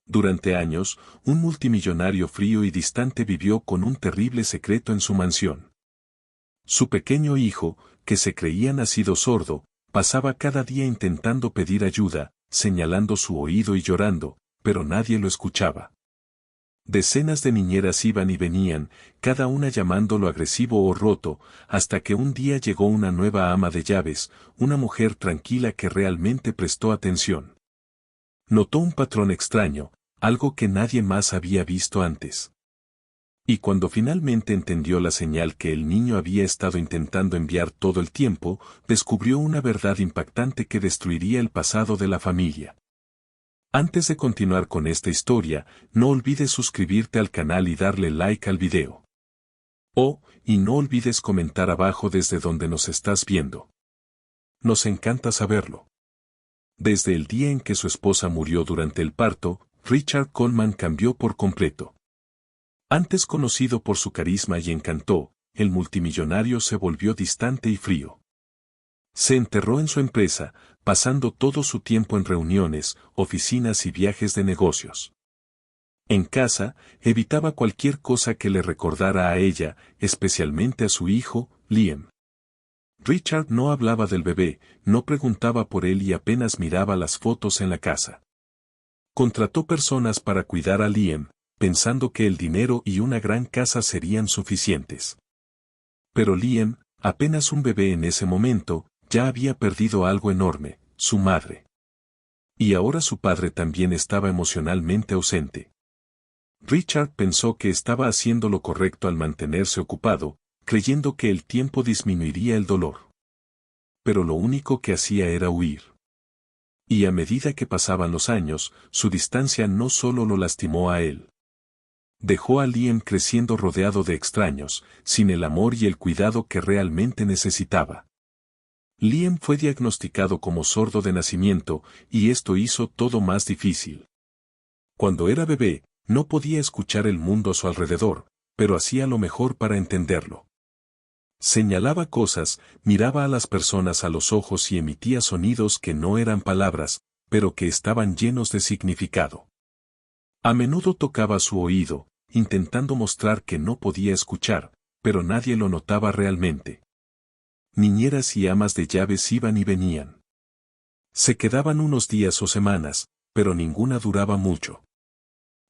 Durante años, un multimillonario frío y distante vivió con un terrible secreto en su mansión. Su pequeño hijo, que se creía nacido sordo, pasaba cada día intentando pedir ayuda, señalando su oído y llorando, pero nadie lo escuchaba. Decenas de niñeras iban y venían, cada una llamándolo agresivo o roto, hasta que un día llegó una nueva ama de llaves, una mujer tranquila que realmente prestó atención. Notó un patrón extraño, algo que nadie más había visto antes. Y cuando finalmente entendió la señal que el niño había estado intentando enviar todo el tiempo, descubrió una verdad impactante que destruiría el pasado de la familia. Antes de continuar con esta historia, no olvides suscribirte al canal y darle like al video. Y no olvides comentar abajo desde donde nos estás viendo. Nos encanta saberlo. Desde el día en que su esposa murió durante el parto, Richard Coleman cambió por completo. Antes conocido por su carisma y encanto, el multimillonario se volvió distante y frío. Se enterró en su empresa, pasando todo su tiempo en reuniones, oficinas y viajes de negocios. En casa, evitaba cualquier cosa que le recordara a ella, especialmente a su hijo, Liam. Richard no hablaba del bebé, no preguntaba por él y apenas miraba las fotos en la casa. Contrató personas para cuidar a Liam, pensando que el dinero y una gran casa serían suficientes. Pero Liam, apenas un bebé en ese momento, ya había perdido algo enorme, su madre. Y ahora su padre también estaba emocionalmente ausente. Richard pensó que estaba haciendo lo correcto al mantenerse ocupado, creyendo que el tiempo disminuiría el dolor. Pero lo único que hacía era huir. Y a medida que pasaban los años, su distancia no solo lo lastimó a él. Dejó a Liam creciendo rodeado de extraños, sin el amor y el cuidado que realmente necesitaba. Liam fue diagnosticado como sordo de nacimiento, y esto hizo todo más difícil. Cuando era bebé, no podía escuchar el mundo a su alrededor, pero hacía lo mejor para entenderlo. Señalaba cosas, miraba a las personas a los ojos y emitía sonidos que no eran palabras, pero que estaban llenos de significado. A menudo tocaba su oído, intentando mostrar que no podía escuchar, pero nadie lo notaba realmente. Niñeras y amas de llaves iban y venían. Se quedaban unos días o semanas, pero ninguna duraba mucho.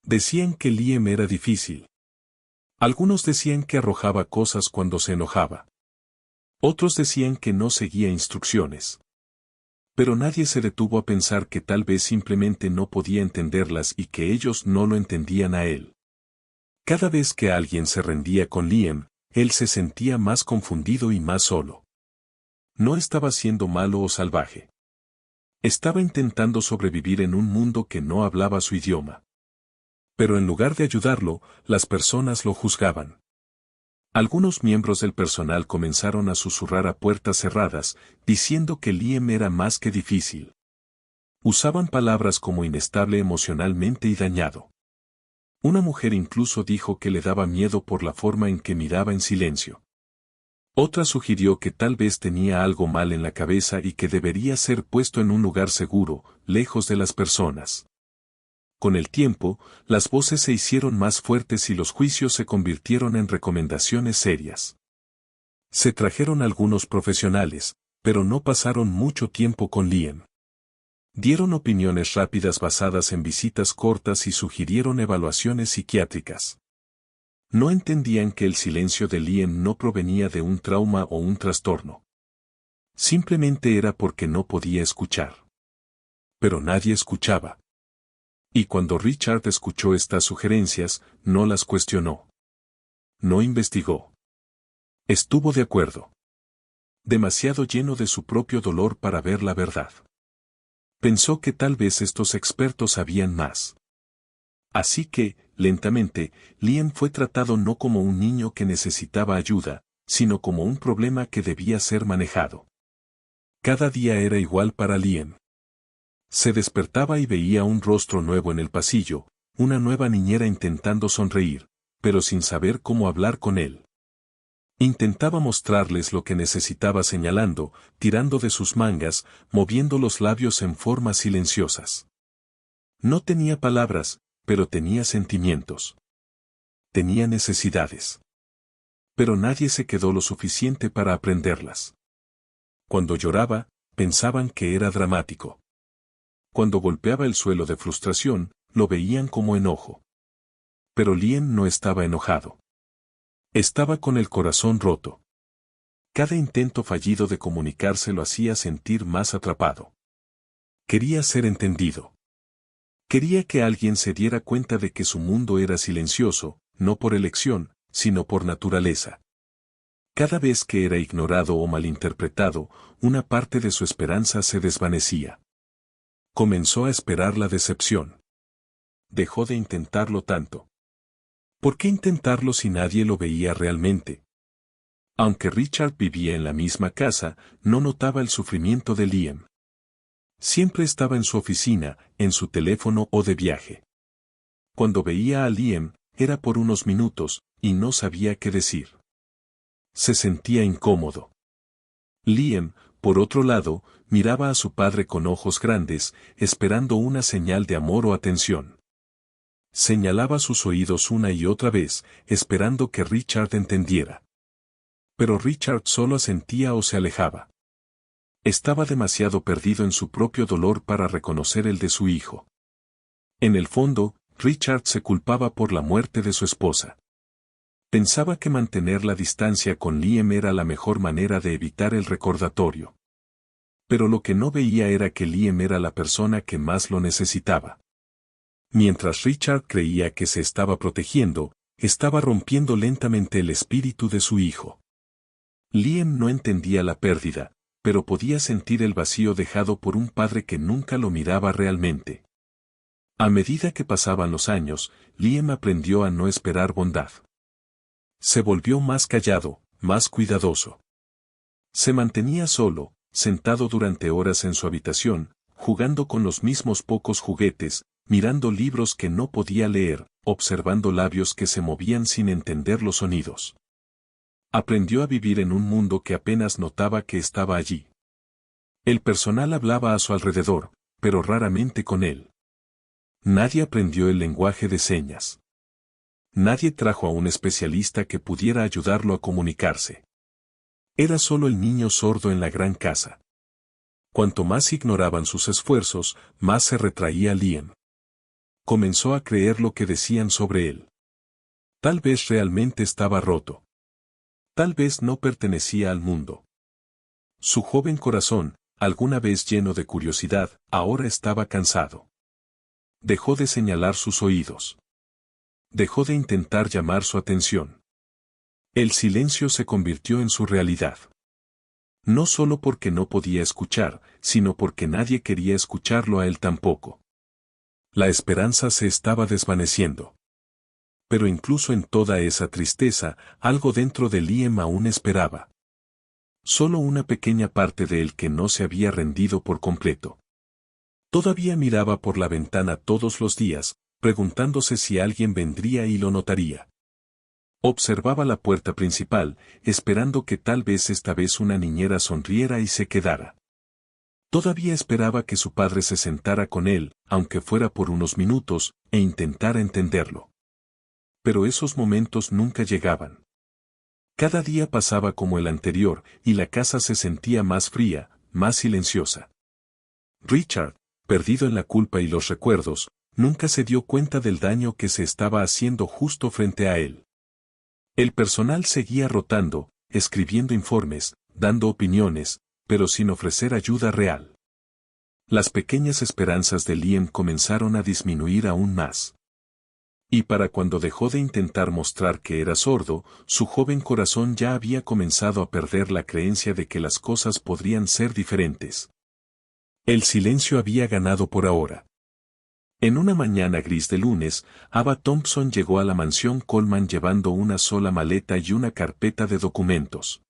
Decían que Liam era difícil. Algunos decían que arrojaba cosas cuando se enojaba. Otros decían que no seguía instrucciones. Pero nadie se detuvo a pensar que tal vez simplemente no podía entenderlas y que ellos no lo entendían a él. Cada vez que alguien se rendía con Liam, él se sentía más confundido y más solo. No estaba siendo malo o salvaje. Estaba intentando sobrevivir en un mundo que no hablaba su idioma. Pero en lugar de ayudarlo, las personas lo juzgaban. Algunos miembros del personal comenzaron a susurrar a puertas cerradas, diciendo que Liam era más que difícil. Usaban palabras como inestable emocionalmente y dañado. Una mujer incluso dijo que le daba miedo por la forma en que miraba en silencio. Otra sugirió que tal vez tenía algo mal en la cabeza y que debería ser puesto en un lugar seguro, lejos de las personas. Con el tiempo, las voces se hicieron más fuertes y los juicios se convirtieron en recomendaciones serias. Se trajeron algunos profesionales, pero no pasaron mucho tiempo con Liam. Dieron opiniones rápidas basadas en visitas cortas y sugirieron evaluaciones psiquiátricas. No entendían que el silencio de Liam no provenía de un trauma o un trastorno. Simplemente era porque no podía escuchar. Pero nadie escuchaba. Y cuando Richard escuchó estas sugerencias, no las cuestionó. No investigó. Estuvo de acuerdo. Demasiado lleno de su propio dolor para ver la verdad. Pensó que tal vez estos expertos sabían más. Así que, lentamente, Liam fue tratado no como un niño que necesitaba ayuda, sino como un problema que debía ser manejado. Cada día era igual para Liam. Se despertaba y veía un rostro nuevo en el pasillo, una nueva niñera intentando sonreír, pero sin saber cómo hablar con él. Intentaba mostrarles lo que necesitaba señalando, tirando de sus mangas, moviendo los labios en formas silenciosas. No tenía palabras, pero tenía sentimientos. Tenía necesidades. Pero nadie se quedó lo suficiente para aprenderlas. Cuando lloraba, pensaban que era dramático. Cuando golpeaba el suelo de frustración, lo veían como enojo. Pero Liam no estaba enojado. Estaba con el corazón roto. Cada intento fallido de comunicarse lo hacía sentir más atrapado. Quería ser entendido. Quería que alguien se diera cuenta de que su mundo era silencioso, no por elección, sino por naturaleza. Cada vez que era ignorado o malinterpretado, una parte de su esperanza se desvanecía. Comenzó a esperar la decepción. Dejó de intentarlo tanto. ¿Por qué intentarlo si nadie lo veía realmente? Aunque Richard vivía en la misma casa, no notaba el sufrimiento de Liam. Siempre estaba en su oficina, en su teléfono o de viaje. Cuando veía a Liam, era por unos minutos, y no sabía qué decir. Se sentía incómodo. Liam, por otro lado, miraba a su padre con ojos grandes, esperando una señal de amor o atención. Señalaba sus oídos una y otra vez, esperando que Richard entendiera. Pero Richard solo asentía o se alejaba. Estaba demasiado perdido en su propio dolor para reconocer el de su hijo. En el fondo, Richard se culpaba por la muerte de su esposa. Pensaba que mantener la distancia con Liam era la mejor manera de evitar el recordatorio. Pero lo que no veía era que Liam era la persona que más lo necesitaba. Mientras Richard creía que se estaba protegiendo, estaba rompiendo lentamente el espíritu de su hijo. Liam no entendía la pérdida, pero podía sentir el vacío dejado por un padre que nunca lo miraba realmente. A medida que pasaban los años, Liam aprendió a no esperar bondad. Se volvió más callado, más cuidadoso. Se mantenía solo, sentado durante horas en su habitación, jugando con los mismos pocos juguetes, mirando libros que no podía leer, observando labios que se movían sin entender los sonidos. Aprendió a vivir en un mundo que apenas notaba que estaba allí. El personal hablaba a su alrededor, pero raramente con él. Nadie aprendió el lenguaje de señas. Nadie trajo a un especialista que pudiera ayudarlo a comunicarse. Era solo el niño sordo en la gran casa. Cuanto más ignoraban sus esfuerzos, más se retraía Liam. Comenzó a creer lo que decían sobre él. Tal vez realmente estaba roto. Tal vez no pertenecía al mundo. Su joven corazón, alguna vez lleno de curiosidad, ahora estaba cansado. Dejó de señalar sus oídos. Dejó de intentar llamar su atención. El silencio se convirtió en su realidad. No solo porque no podía escuchar, sino porque nadie quería escucharlo a él tampoco. La esperanza se estaba desvaneciendo. Pero incluso en toda esa tristeza, algo dentro de Liam aún esperaba. Solo una pequeña parte de él que no se había rendido por completo. Todavía miraba por la ventana todos los días, preguntándose si alguien vendría y lo notaría. Observaba la puerta principal, esperando que tal vez esta vez una niñera sonriera y se quedara. Todavía esperaba que su padre se sentara con él, aunque fuera por unos minutos, e intentara entenderlo. Pero esos momentos nunca llegaban. Cada día pasaba como el anterior, y la casa se sentía más fría, más silenciosa. Richard, perdido en la culpa y los recuerdos, nunca se dio cuenta del daño que se estaba haciendo justo frente a él. El personal seguía rotando, escribiendo informes, dando opiniones, pero sin ofrecer ayuda real. Las pequeñas esperanzas de Liam comenzaron a disminuir aún más. Y para cuando dejó de intentar mostrar que era sordo, su joven corazón ya había comenzado a perder la creencia de que las cosas podrían ser diferentes. El silencio había ganado por ahora. En una mañana gris de lunes, Ava Thompson llegó a la mansión Coleman llevando una sola maleta y una carpeta de documentos.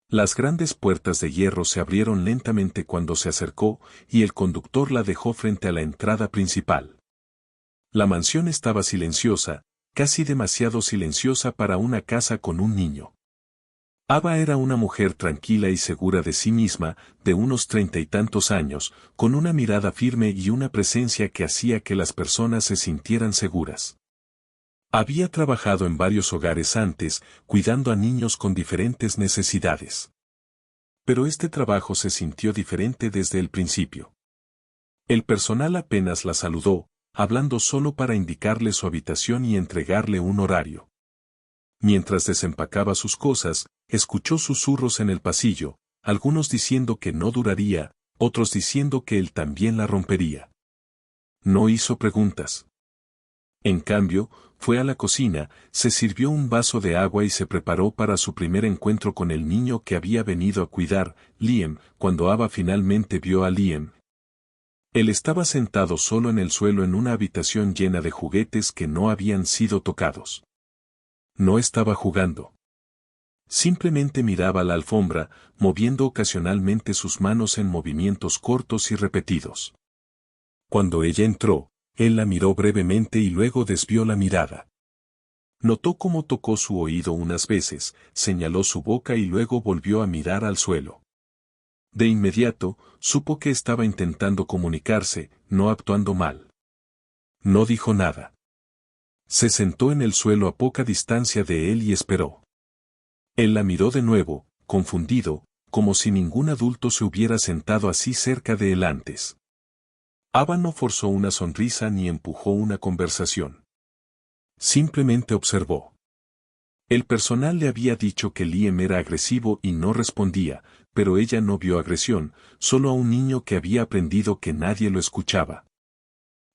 Las grandes puertas de hierro se abrieron lentamente cuando se acercó, y el conductor la dejó frente a la entrada principal. La mansión estaba silenciosa, casi demasiado silenciosa para una casa con un niño. Ava era una mujer tranquila y segura de sí misma, de unos 30 y tantos años, con una mirada firme y una presencia que hacía que las personas se sintieran seguras. Había trabajado en varios hogares antes, cuidando a niños con diferentes necesidades. Pero este trabajo se sintió diferente desde el principio. El personal apenas la saludó, hablando solo para indicarle su habitación y entregarle un horario. Mientras desempacaba sus cosas, escuchó susurros en el pasillo, algunos diciendo que no duraría, otros diciendo que él también la rompería. No hizo preguntas. En cambio, fue a la cocina, se sirvió un vaso de agua y se preparó para su primer encuentro con el niño que había venido a cuidar, Liam. Cuando Ava finalmente vio a Liam, él estaba sentado solo en el suelo en una habitación llena de juguetes que no habían sido tocados. No estaba jugando. Simplemente miraba la alfombra, moviendo ocasionalmente sus manos en movimientos cortos y repetidos. Cuando ella entró, él la miró brevemente y luego desvió la mirada. Notó cómo tocó su oído unas veces, señaló su boca y luego volvió a mirar al suelo. De inmediato, supo que estaba intentando comunicarse, no actuando mal. No dijo nada. Se sentó en el suelo a poca distancia de él y esperó. Él la miró de nuevo, confundido, como si ningún adulto se hubiera sentado así cerca de él antes. Ava no forzó una sonrisa ni empujó una conversación. Simplemente observó. El personal le había dicho que Liam era agresivo y no respondía, pero ella no vio agresión, solo a un niño que había aprendido que nadie lo escuchaba.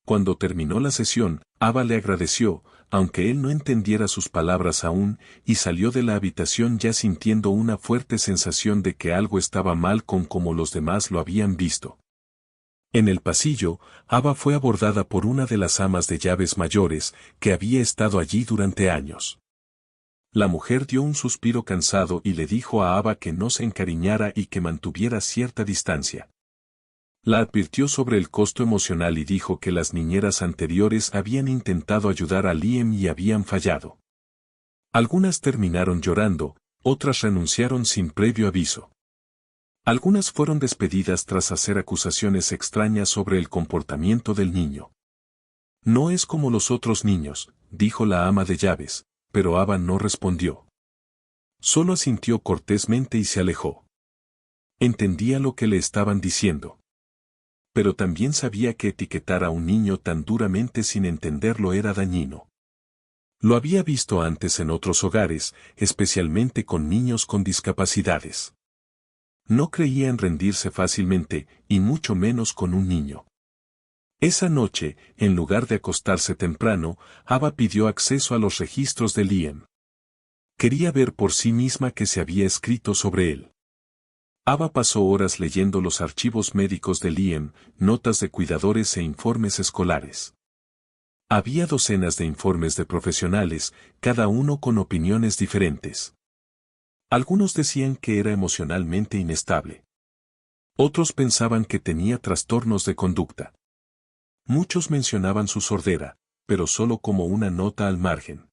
Cuando terminó la sesión, Ava le agradeció, aunque él no entendiera sus palabras aún, y salió de la habitación ya sintiendo una fuerte sensación de que algo estaba mal con como los demás lo habían visto. En el pasillo, Ava fue abordada por una de las amas de llaves mayores, que había estado allí durante años. La mujer dio un suspiro cansado y le dijo a Ava que no se encariñara y que mantuviera cierta distancia. La advirtió sobre el costo emocional y dijo que las niñeras anteriores habían intentado ayudar a Liam y habían fallado. Algunas terminaron llorando, otras renunciaron sin previo aviso. Algunas fueron despedidas tras hacer acusaciones extrañas sobre el comportamiento del niño. No es como los otros niños, dijo la ama de llaves, pero Ava no respondió. Solo asintió cortésmente y se alejó. Entendía lo que le estaban diciendo. Pero también sabía que etiquetar a un niño tan duramente sin entenderlo era dañino. Lo había visto antes en otros hogares, especialmente con niños con discapacidades. No creía en rendirse fácilmente, y mucho menos con un niño. Esa noche, en lugar de acostarse temprano, Ava pidió acceso a los registros de Liam. Quería ver por sí misma qué se había escrito sobre él. Ava pasó horas leyendo los archivos médicos de Liam, notas de cuidadores e informes escolares. Había docenas de informes de profesionales, cada uno con opiniones diferentes. Algunos decían que era emocionalmente inestable. Otros pensaban que tenía trastornos de conducta. Muchos mencionaban su sordera, pero solo como una nota al margen.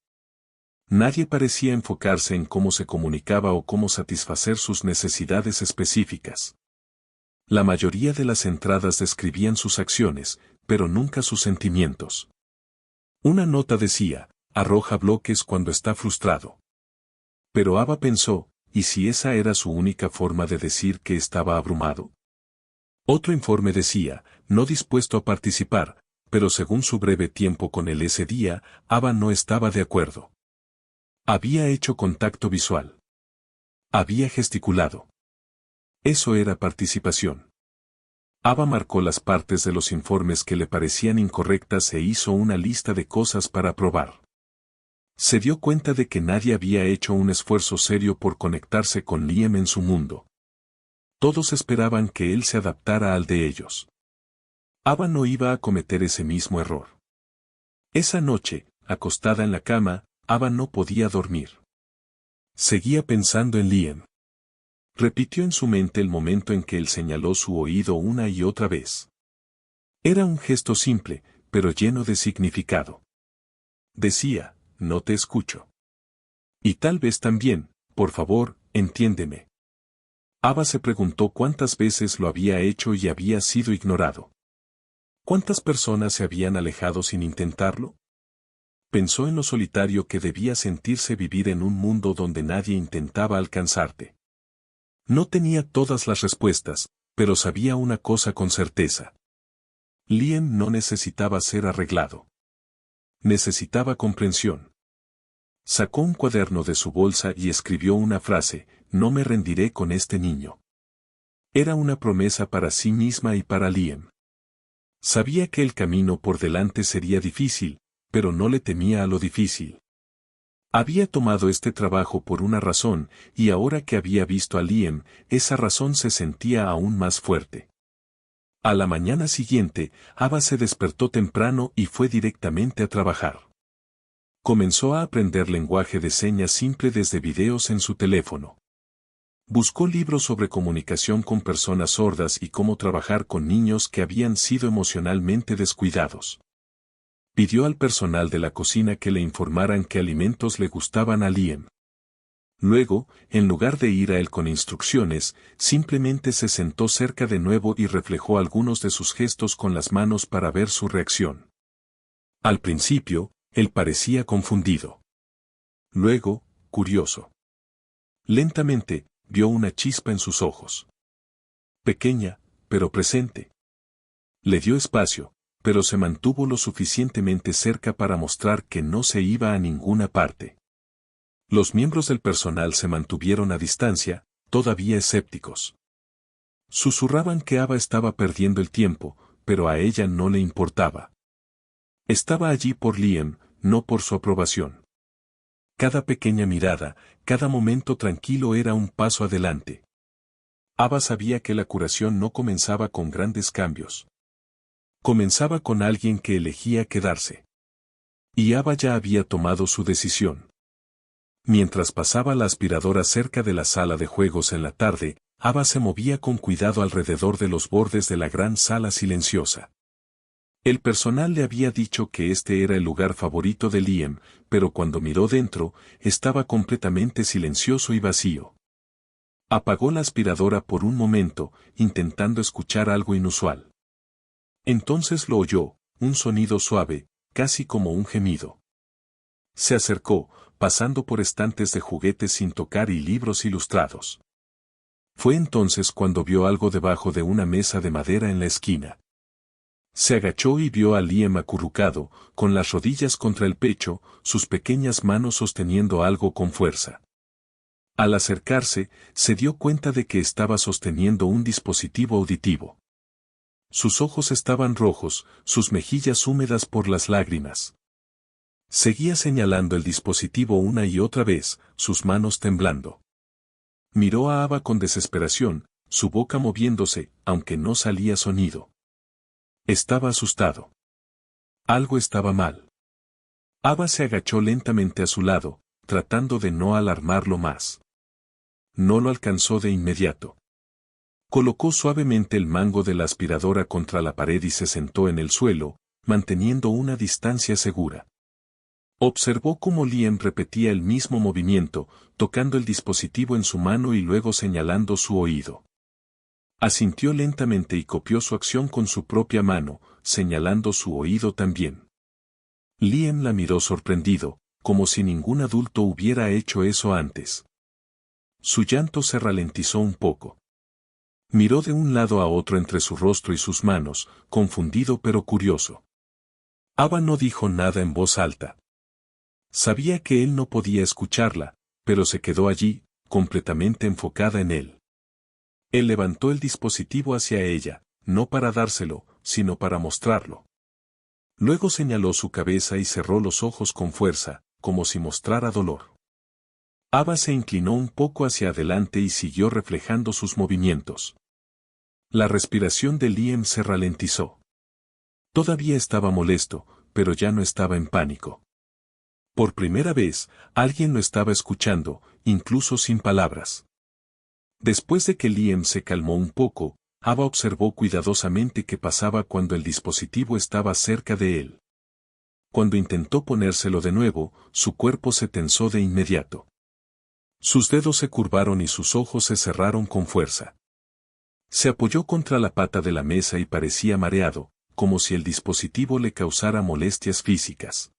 Nadie parecía enfocarse en cómo se comunicaba o cómo satisfacer sus necesidades específicas. La mayoría de las entradas describían sus acciones, pero nunca sus sentimientos. Una nota decía, arroja bloques cuando está frustrado. Pero Ava pensó, ¿y si esa era su única forma de decir que estaba abrumado? Otro informe decía, no dispuesto a participar, pero según su breve tiempo con él ese día, Ava no estaba de acuerdo. Había hecho contacto visual. Había gesticulado. Eso era participación. Ava marcó las partes de los informes que le parecían incorrectas e hizo una lista de cosas para probar. Se dio cuenta de que nadie había hecho un esfuerzo serio por conectarse con Liam en su mundo. Todos esperaban que él se adaptara al de ellos. Ava no iba a cometer ese mismo error. Esa noche, acostada en la cama, Ava no podía dormir. Seguía pensando en Liam. Repitió en su mente el momento en que él señaló su oído una y otra vez. Era un gesto simple, pero lleno de significado. Decía, no te escucho. Y tal vez también, por favor, entiéndeme. Ava se preguntó cuántas veces lo había hecho y había sido ignorado. ¿Cuántas personas se habían alejado sin intentarlo? Pensó en lo solitario que debía sentirse vivir en un mundo donde nadie intentaba alcanzarte. No tenía todas las respuestas, pero sabía una cosa con certeza. Liam no necesitaba ser arreglado. Necesitaba comprensión. Sacó un cuaderno de su bolsa y escribió una frase: no me rendiré con este niño. Era una promesa para sí misma y para Liam. Sabía que el camino por delante sería difícil, pero no le temía a lo difícil. Había tomado este trabajo por una razón, y ahora que había visto a Liam, esa razón se sentía aún más fuerte. A la mañana siguiente, Ava se despertó temprano y fue directamente a trabajar. Comenzó a aprender lenguaje de señas simple desde videos en su teléfono. Buscó libros sobre comunicación con personas sordas y cómo trabajar con niños que habían sido emocionalmente descuidados. Pidió al personal de la cocina que le informaran qué alimentos le gustaban a Liam. Luego, en lugar de ir a él con instrucciones, simplemente se sentó cerca de nuevo y reflejó algunos de sus gestos con las manos para ver su reacción. Al principio, él parecía confundido. Luego, curioso. Lentamente, vio una chispa en sus ojos. Pequeña, pero presente. Le dio espacio, pero se mantuvo lo suficientemente cerca para mostrar que no se iba a ninguna parte. Los miembros del personal se mantuvieron a distancia, todavía escépticos. Susurraban que Ava estaba perdiendo el tiempo, pero a ella no le importaba. Estaba allí por Liam, no por su aprobación. Cada pequeña mirada, cada momento tranquilo era un paso adelante. Ava sabía que la curación no comenzaba con grandes cambios. Comenzaba con alguien que elegía quedarse. Y Ava ya había tomado su decisión. Mientras pasaba la aspiradora cerca de la sala de juegos en la tarde, Ava se movía con cuidado alrededor de los bordes de la gran sala silenciosa. El personal le había dicho que este era el lugar favorito de Liam, pero cuando miró dentro, estaba completamente silencioso y vacío. Apagó la aspiradora por un momento, intentando escuchar algo inusual. Entonces lo oyó, un sonido suave, casi como un gemido. Se acercó, pasando por estantes de juguetes sin tocar y libros ilustrados. Fue entonces cuando vio algo debajo de una mesa de madera en la esquina. Se agachó y vio a Liam acurrucado, con las rodillas contra el pecho, sus pequeñas manos sosteniendo algo con fuerza. Al acercarse, se dio cuenta de que estaba sosteniendo un dispositivo auditivo. Sus ojos estaban rojos, sus mejillas húmedas por las lágrimas. Seguía señalando el dispositivo una y otra vez, sus manos temblando. Miró a Ava con desesperación, su boca moviéndose, aunque no salía sonido. Estaba asustado. Algo estaba mal. Ava se agachó lentamente a su lado, tratando de no alarmarlo más. No lo alcanzó de inmediato. Colocó suavemente el mango de la aspiradora contra la pared y se sentó en el suelo, manteniendo una distancia segura. Observó cómo Liam repetía el mismo movimiento, tocando el dispositivo en su mano y luego señalando su oído. Asintió lentamente y copió su acción con su propia mano, señalando su oído también. Liam la miró sorprendido, como si ningún adulto hubiera hecho eso antes. Su llanto se ralentizó un poco. Miró de un lado a otro entre su rostro y sus manos, confundido pero curioso. Ava no dijo nada en voz alta. Sabía que él no podía escucharla, pero se quedó allí, completamente enfocada en él. Él levantó el dispositivo hacia ella, no para dárselo, sino para mostrarlo. Luego señaló su cabeza y cerró los ojos con fuerza, como si mostrara dolor. Ava se inclinó un poco hacia adelante y siguió reflejando sus movimientos. La respiración de Liam se ralentizó. Todavía estaba molesto, pero ya no estaba en pánico. Por primera vez, alguien lo estaba escuchando, incluso sin palabras. Después de que Liam se calmó un poco, Ava observó cuidadosamente qué pasaba cuando el dispositivo estaba cerca de él. Cuando intentó ponérselo de nuevo, su cuerpo se tensó de inmediato. Sus dedos se curvaron y sus ojos se cerraron con fuerza. Se apoyó contra la pata de la mesa y parecía mareado, como si el dispositivo le causara molestias físicas.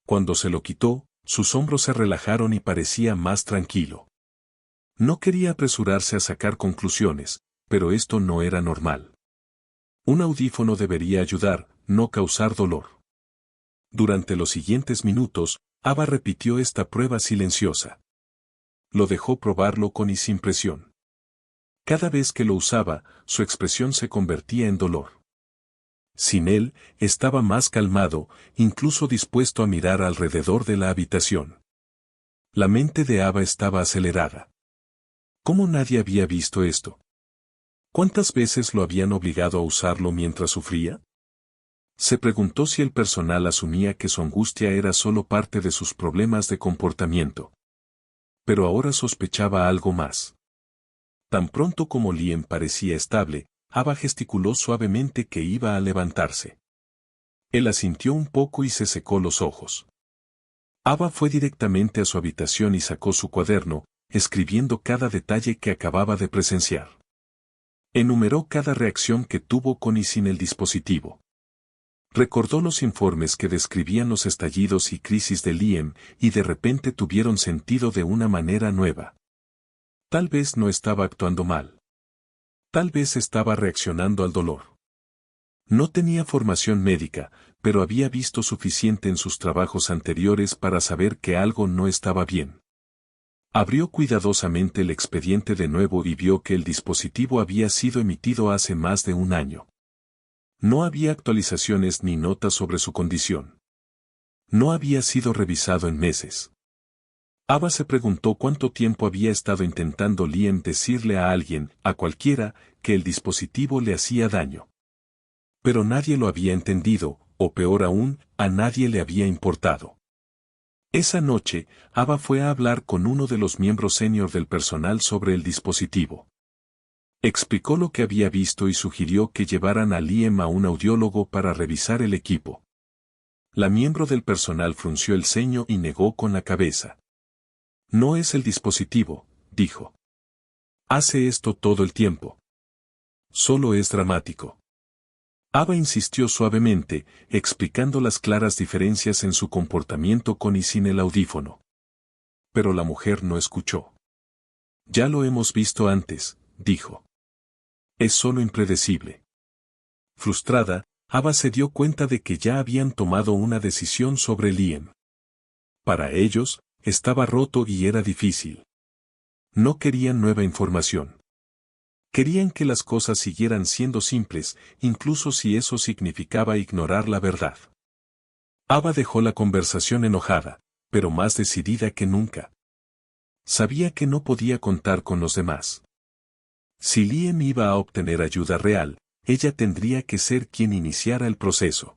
Cuando se lo quitó, sus hombros se relajaron y parecía más tranquilo. No quería apresurarse a sacar conclusiones, pero esto no era normal. Un audífono debería ayudar, no causar dolor. Durante los siguientes minutos, Ava repitió esta prueba silenciosa. Lo dejó probarlo con y sin presión. Cada vez que lo usaba, su expresión se convertía en dolor. Sin él, estaba más calmado, incluso dispuesto a mirar alrededor de la habitación. La mente de Ava estaba acelerada. ¿Cómo nadie había visto esto? ¿Cuántas veces lo habían obligado a usarlo mientras sufría? Se preguntó si el personal asumía que su angustia era solo parte de sus problemas de comportamiento. Pero ahora sospechaba algo más. Tan pronto como Liam parecía estable, Ava gesticuló suavemente que iba a levantarse. Él asintió un poco y se secó los ojos. Ava fue directamente a su habitación y sacó su cuaderno, escribiendo cada detalle que acababa de presenciar. Enumeró cada reacción que tuvo con y sin el dispositivo. Recordó los informes que describían los estallidos y crisis de Liam, y de repente tuvieron sentido de una manera nueva. Tal vez no estaba actuando mal. Tal vez estaba reaccionando al dolor. No tenía formación médica, pero había visto suficiente en sus trabajos anteriores para saber que algo no estaba bien. Abrió cuidadosamente el expediente de nuevo y vio que el dispositivo había sido emitido hace más de un año. No había actualizaciones ni notas sobre su condición. No había sido revisado en meses. Ava se preguntó cuánto tiempo había estado intentando Liam decirle a alguien, a cualquiera, que el dispositivo le hacía daño. Pero nadie lo había entendido, o peor aún, a nadie le había importado. Esa noche, Ava fue a hablar con uno de los miembros senior del personal sobre el dispositivo. Explicó lo que había visto y sugirió que llevaran a Liam a un audiólogo para revisar el equipo. La miembro del personal frunció el ceño y negó con la cabeza. No es el dispositivo, dijo. Hace esto todo el tiempo. Solo es dramático. Ava insistió suavemente, explicando las claras diferencias en su comportamiento con y sin el audífono. Pero la mujer no escuchó. Ya lo hemos visto antes, dijo. Es solo impredecible. Frustrada, Ava se dio cuenta de que ya habían tomado una decisión sobre Liam. Para ellos, estaba roto y era difícil. No querían nueva información. Querían que las cosas siguieran siendo simples, incluso si eso significaba ignorar la verdad. Ava dejó la conversación enojada, pero más decidida que nunca. Sabía que no podía contar con los demás. Si Liam iba a obtener ayuda real, ella tendría que ser quien iniciara el proceso.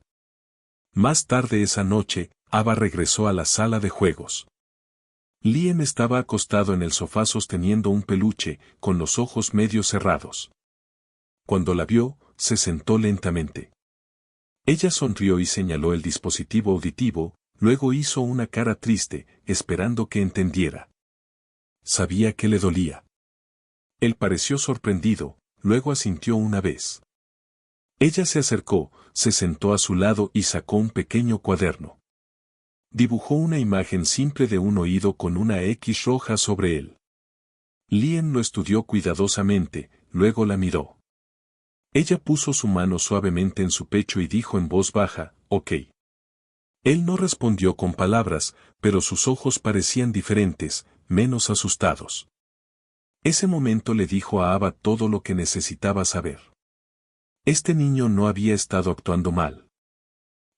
Más tarde esa noche, Ava regresó a la sala de juegos. Liam estaba acostado en el sofá sosteniendo un peluche, con los ojos medio cerrados. Cuando la vio, se sentó lentamente. Ella sonrió y señaló el dispositivo auditivo, luego hizo una cara triste, esperando que entendiera. Sabía que le dolía. Él pareció sorprendido, luego asintió una vez. Ella se acercó, se sentó a su lado y sacó un pequeño cuaderno. Dibujó una imagen simple de un oído con una X roja sobre él. Liam lo estudió cuidadosamente, luego la miró. Ella puso su mano suavemente en su pecho y dijo en voz baja, «Ok». Él no respondió con palabras, pero sus ojos parecían diferentes, menos asustados. Ese momento le dijo a Ava todo lo que necesitaba saber. Este niño no había estado actuando mal.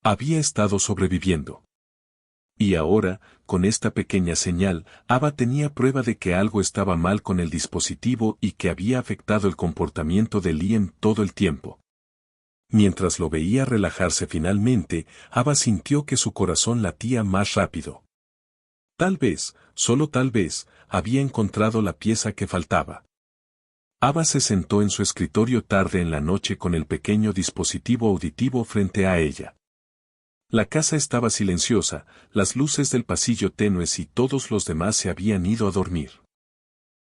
Había estado sobreviviendo. Y ahora, con esta pequeña señal, Ava tenía prueba de que algo estaba mal con el dispositivo y que había afectado el comportamiento de Liam todo el tiempo. Mientras lo veía relajarse finalmente, Ava sintió que su corazón latía más rápido. Tal vez, solo tal vez, había encontrado la pieza que faltaba. Ava se sentó en su escritorio tarde en la noche con el pequeño dispositivo auditivo frente a ella. La casa estaba silenciosa, las luces del pasillo tenues y todos los demás se habían ido a dormir.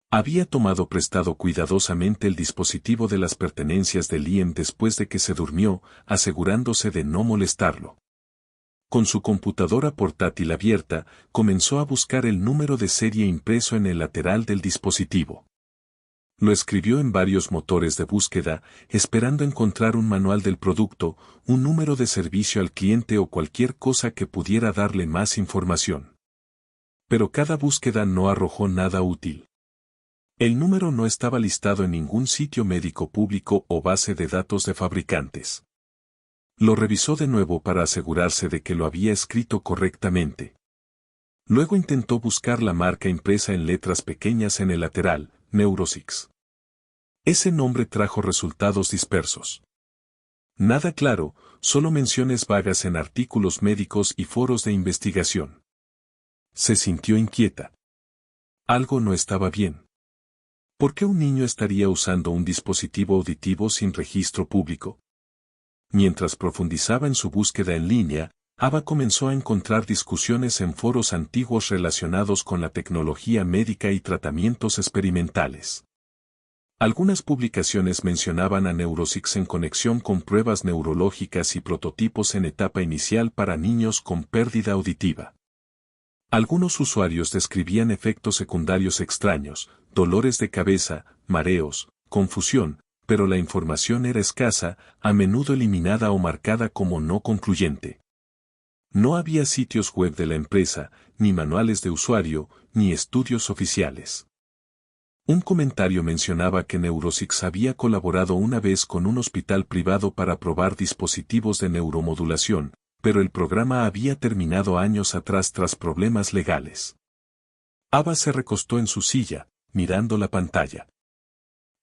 Había tomado prestado cuidadosamente el dispositivo de las pertenencias de Liam después de que se durmió, asegurándose de no molestarlo. Con su computadora portátil abierta, comenzó a buscar el número de serie impreso en el lateral del dispositivo. Lo escribió en varios motores de búsqueda, esperando encontrar un manual del producto, un número de servicio al cliente o cualquier cosa que pudiera darle más información. Pero cada búsqueda no arrojó nada útil. El número no estaba listado en ningún sitio médico público o base de datos de fabricantes. Lo revisó de nuevo para asegurarse de que lo había escrito correctamente. Luego intentó buscar la marca impresa en letras pequeñas en el lateral, Neurosix. Ese nombre trajo resultados dispersos. Nada claro, solo menciones vagas en artículos médicos y foros de investigación. Se sintió inquieta. Algo no estaba bien. ¿Por qué un niño estaría usando un dispositivo auditivo sin registro público? Mientras profundizaba en su búsqueda en línea, Ava comenzó a encontrar discusiones en foros antiguos relacionados con la tecnología médica y tratamientos experimentales. Algunas publicaciones mencionaban a Neurosix en conexión con pruebas neurológicas y prototipos en etapa inicial para niños con pérdida auditiva. Algunos usuarios describían efectos secundarios extraños, dolores de cabeza, mareos, confusión, pero la información era escasa, a menudo eliminada o marcada como no concluyente. No había sitios web de la empresa, ni manuales de usuario, ni estudios oficiales. Un comentario mencionaba que Neurosix había colaborado una vez con un hospital privado para probar dispositivos de neuromodulación, pero el programa había terminado años atrás tras problemas legales. Ava se recostó en su silla, mirando la pantalla.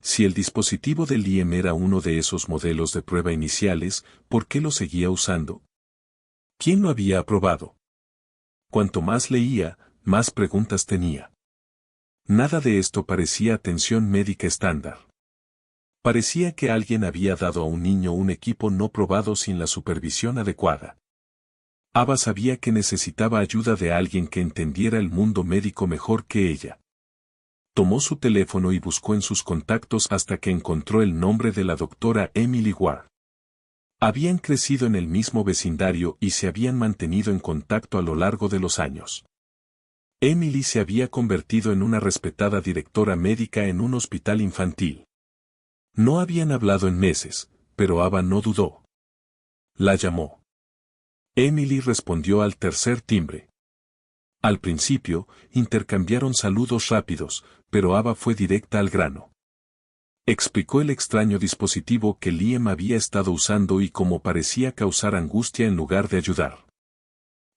Si el dispositivo de Liam era uno de esos modelos de prueba iniciales, ¿por qué lo seguía usando? ¿Quién lo había aprobado? Cuanto más leía, más preguntas tenía. Nada de esto parecía atención médica estándar. Parecía que alguien había dado a un niño un equipo no probado sin la supervisión adecuada. Ava sabía que necesitaba ayuda de alguien que entendiera el mundo médico mejor que ella. Tomó su teléfono y buscó en sus contactos hasta que encontró el nombre de la doctora Emily Ward. Habían crecido en el mismo vecindario y se habían mantenido en contacto a lo largo de los años. Emily se había convertido en una respetada directora médica en un hospital infantil. No habían hablado en meses, pero Ava no dudó. La llamó. Emily respondió al tercer timbre. Al principio, intercambiaron saludos rápidos, pero Ava fue directa al grano. Explicó el extraño dispositivo que Liam había estado usando y cómo parecía causar angustia en lugar de ayudar.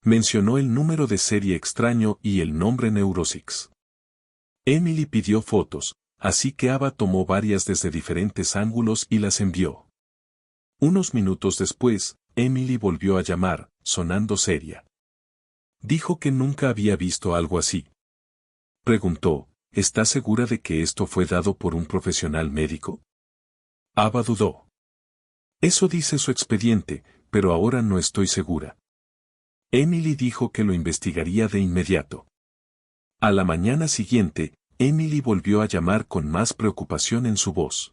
Mencionó el número de serie extraño y el nombre Neurosix. Emily pidió fotos, así que Ava tomó varias desde diferentes ángulos y las envió. Unos minutos después, Emily volvió a llamar, sonando seria. Dijo que nunca había visto algo así. Preguntó, ¿está segura de que esto fue dado por un profesional médico? Ava dudó. Eso dice su expediente, pero ahora no estoy segura. Emily dijo que lo investigaría de inmediato. A la mañana siguiente, Emily volvió a llamar con más preocupación en su voz.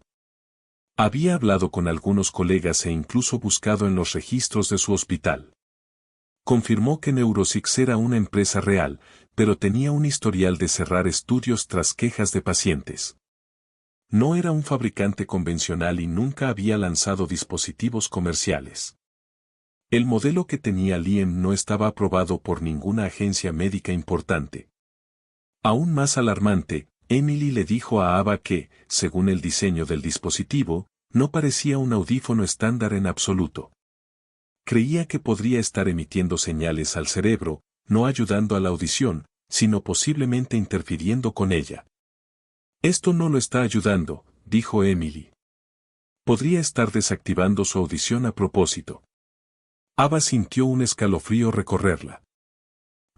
Había hablado con algunos colegas e incluso buscado en los registros de su hospital. Confirmó que Neurosix era una empresa real, pero tenía un historial de cerrar estudios tras quejas de pacientes. No era un fabricante convencional y nunca había lanzado dispositivos comerciales. El modelo que tenía Liam no estaba aprobado por ninguna agencia médica importante. Aún más alarmante, Emily le dijo a Ava que, según el diseño del dispositivo, no parecía un audífono estándar en absoluto. Creía que podría estar emitiendo señales al cerebro, no ayudando a la audición, sino posiblemente interfiriendo con ella. Esto no lo está ayudando, dijo Emily. Podría estar desactivando su audición a propósito. Ava sintió un escalofrío recorrerla.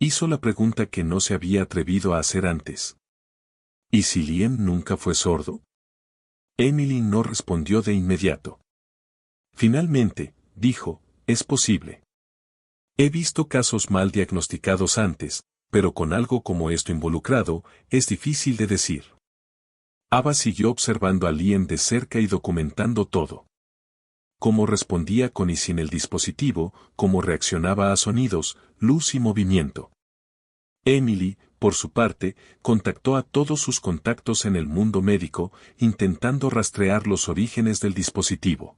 Hizo la pregunta que no se había atrevido a hacer antes. ¿Y si Liam nunca fue sordo? Emily no respondió de inmediato. Finalmente, dijo, es posible. He visto casos mal diagnosticados antes, pero con algo como esto involucrado, es difícil de decir. Ava siguió observando a Liam de cerca y documentando todo. Cómo respondía con y sin el dispositivo, cómo reaccionaba a sonidos, luz y movimiento. Emily, por su parte, contactó a todos sus contactos en el mundo médico, intentando rastrear los orígenes del dispositivo.